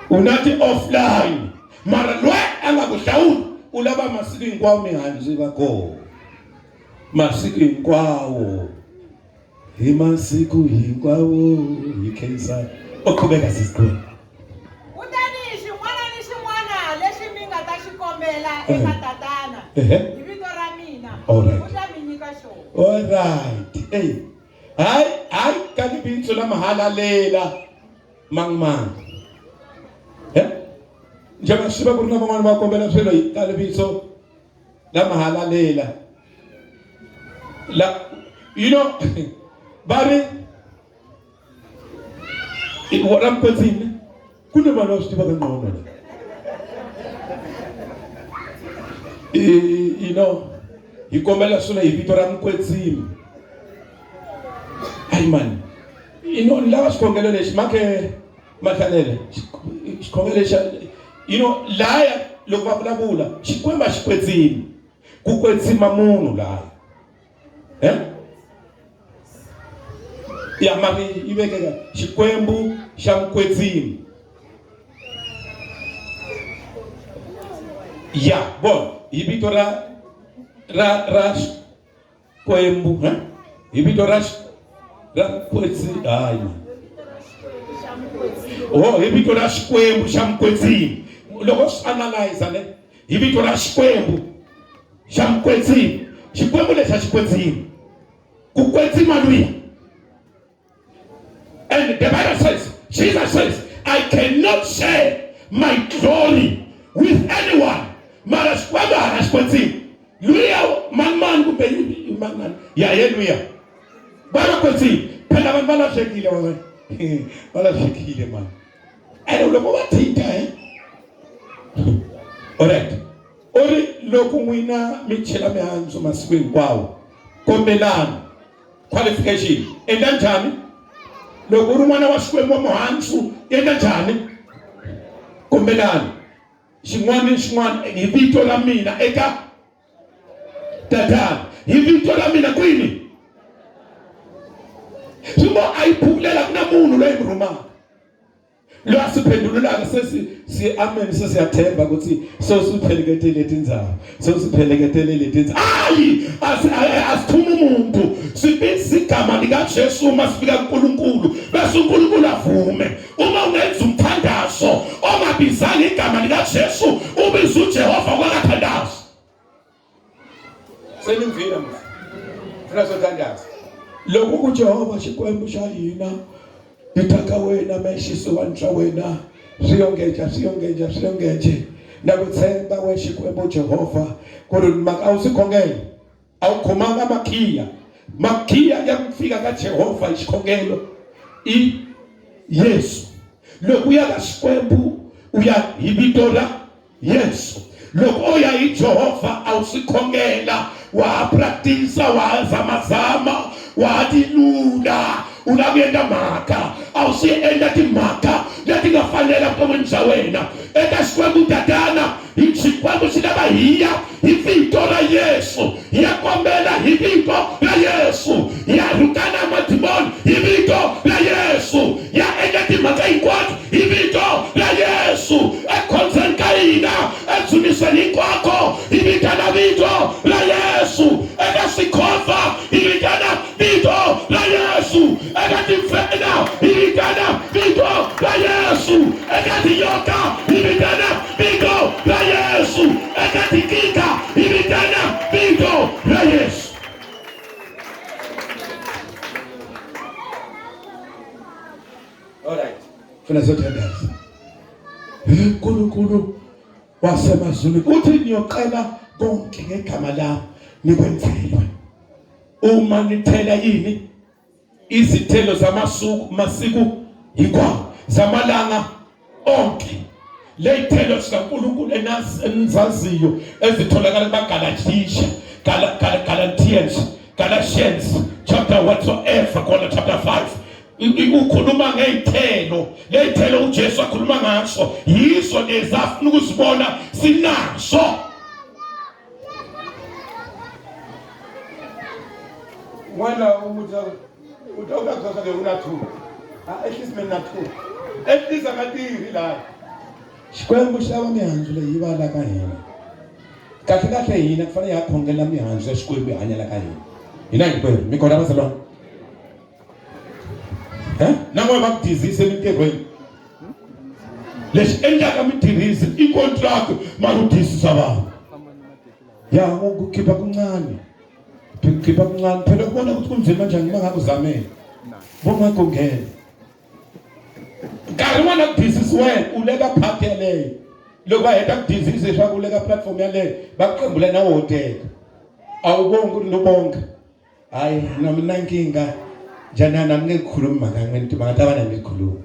unathi offline mara lo angakuhlawuli ulaba masiku hinkwawo mihandzu va kona masiku hinkwawo masiku hinkwawo yikhensa oqhubeka sisiqhubeka Utani xin'wana lexi mi nga ta xikombela eka tatana hi vito ra mina uta mi nyika xona all right hayi ka libitso la mahalalela mangmang njengoba siba ku ri na van'wana va kombela swilo ka libitso la mahalalela bari whatam kwetsini kune vanhu va swi tiva ka ngqono hi kombela swilo hi vito ra Mkwetsimi hayi mani lava xikhongelo lexi make mahlalele xikhongelo lexa laya loko va vulavula Xikwembu a xi kwetsimi ku kwetsima munhu laya ya mari ivekeka Xikwembu xa Mkwetsimi ya bon hi vito ra Xikwembu hi vito ra Mkwetsimi hi vito ra Xikwembu xa Mkwetsimi loko swi analyze ne hi vito ra Xikwembu xa Mkwetsimi Xikwembu lexi xa Xikwetsimi ku kwetsima luya. And the Bible says, Jesus says, I cannot share my glory with anyone. Mara Xikwembu ana Xikwetsimi luya man kumbe man ya yeluya balakwenzile phela abantu balahlekile wena balahlekile man ene lokho bathinta alright ori lokho n'wina mi chela mihandzu masiku hinkwawo kombelani qualification endla njhani loko uri n'wana wa Xikwembu wa muhandzu endla njhani kombelani xin'wana hi vito ra mina eka tatana hi vito ra mina kwini swimo a yi phulela ku na munhu loyi mi rhumaka loyi a swi phendulelaka si amen se siyathemba ukuthi so sipheleketele tindzaba so sipheleketele letindzaba ayi asithuma umuntu sibisi igama likaJesu uma sifika kuNkulunkulu bese uNkulunkulu avume uma ungenza umthandazo ongabizanga igama likaJesu ubiza uJehova kwakathandazo senimvile mfuna sothandaza loko kuJehova Xikwembu xa hina itaka wena meshiso wa ntsha wena swiyongeje na kutsemba we Xikwembu Jehova ku ri maka a wu sikhongela a wu khomanga makhiya ya kufika ka Jehova hi xikhongelo i Yesu loko u ya ka Xikwembu u ya hi vito ra Yesu loko u ya hi Jehova a wu sikhongela wa practice wa zamazama wa dilula unakuyenda mhaka a wu si endla timhaka leti nga fanela vuton'wini bya wena eka Xikwembu tatana hi Xikwembu xi lava hi ya hi vito ra Yesu hi ya kombela hi vito ra Yesu hi ya rhukana madimoni hi vito ra Yesu hi ya endla timhaka hinkwato hi vito ra Yesu ekhonzeni ka hina edzumiseni hinkwako hi vitana vito ra Yesu eka swikhova hi vitana vito ra Yesu eka timfena hi vitana vito ra Yesu eka tinyoka hi vitana vito ra Yesu eka tikika hi vitana vito ra Yesu. Alright, funa sothandaza uNkulunkulu wasemazulu uthi niyoqala konke ngegama lami nikwenzelwe uma nithela yini izithelo masiku hinkwawo zamalanga onke leyithelo zikaNkulunkulu enizaziyo ezitholakala Galatians chapter whatsoever kona chapter 5 ukhuluma ngeyithelo leyithelo uJesu akhuluma ngaso yizo lezafuna ukuzibona sinazo wala utawukazosa ke unathu at least mina nathu at least amatiri la Xikwembu xava mihandzu leyi vala ka hina kahle hina kufanele ya khongela mihandzu ya Xikwembu hanyela ka hina hinkwerhu mi kona vasalwana na n'we va ku dizise mintirhweni lexi endlaka mitirhisi i contract marudisisa vanhu ya ku khipa kun'ani phela kubona ukuthi kunzima njani mangakuzamela voma ku nghena nkarhi wun'wana ku dizisiwena u le ka phati yaleyo loko va heta ku dizisa leswaku u le ka platform yaleyo va ku qembula na wo teka a wu vongi ri no bonga hayi na mina nkinga janana mi nge khulumi mhaka n'wini timhaka ta vana mi khulumi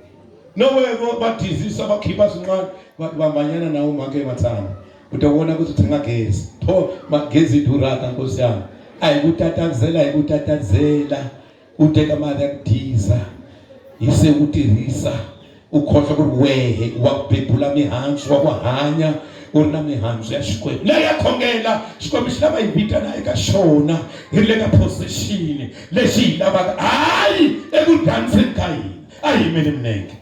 no we va dizisa va khipa swin'wana va manyana na umhaka ematsana u ta vona ukuthi tshanga gezi pho magezi duraka nkosi yami a hi ku tatazela u teka mali ya ku diza hi se u tirhisa u khohlwa ku ri wehe wa ku bebula mihandzu wa ku hanya u ri na mihandzu ya Xikwembu leyi ya khongela Xikwembu xi lava hi vitana eka xona hi le ka position lexi hi lavaka hayi eku danseni ka hina a hi yimeli milenge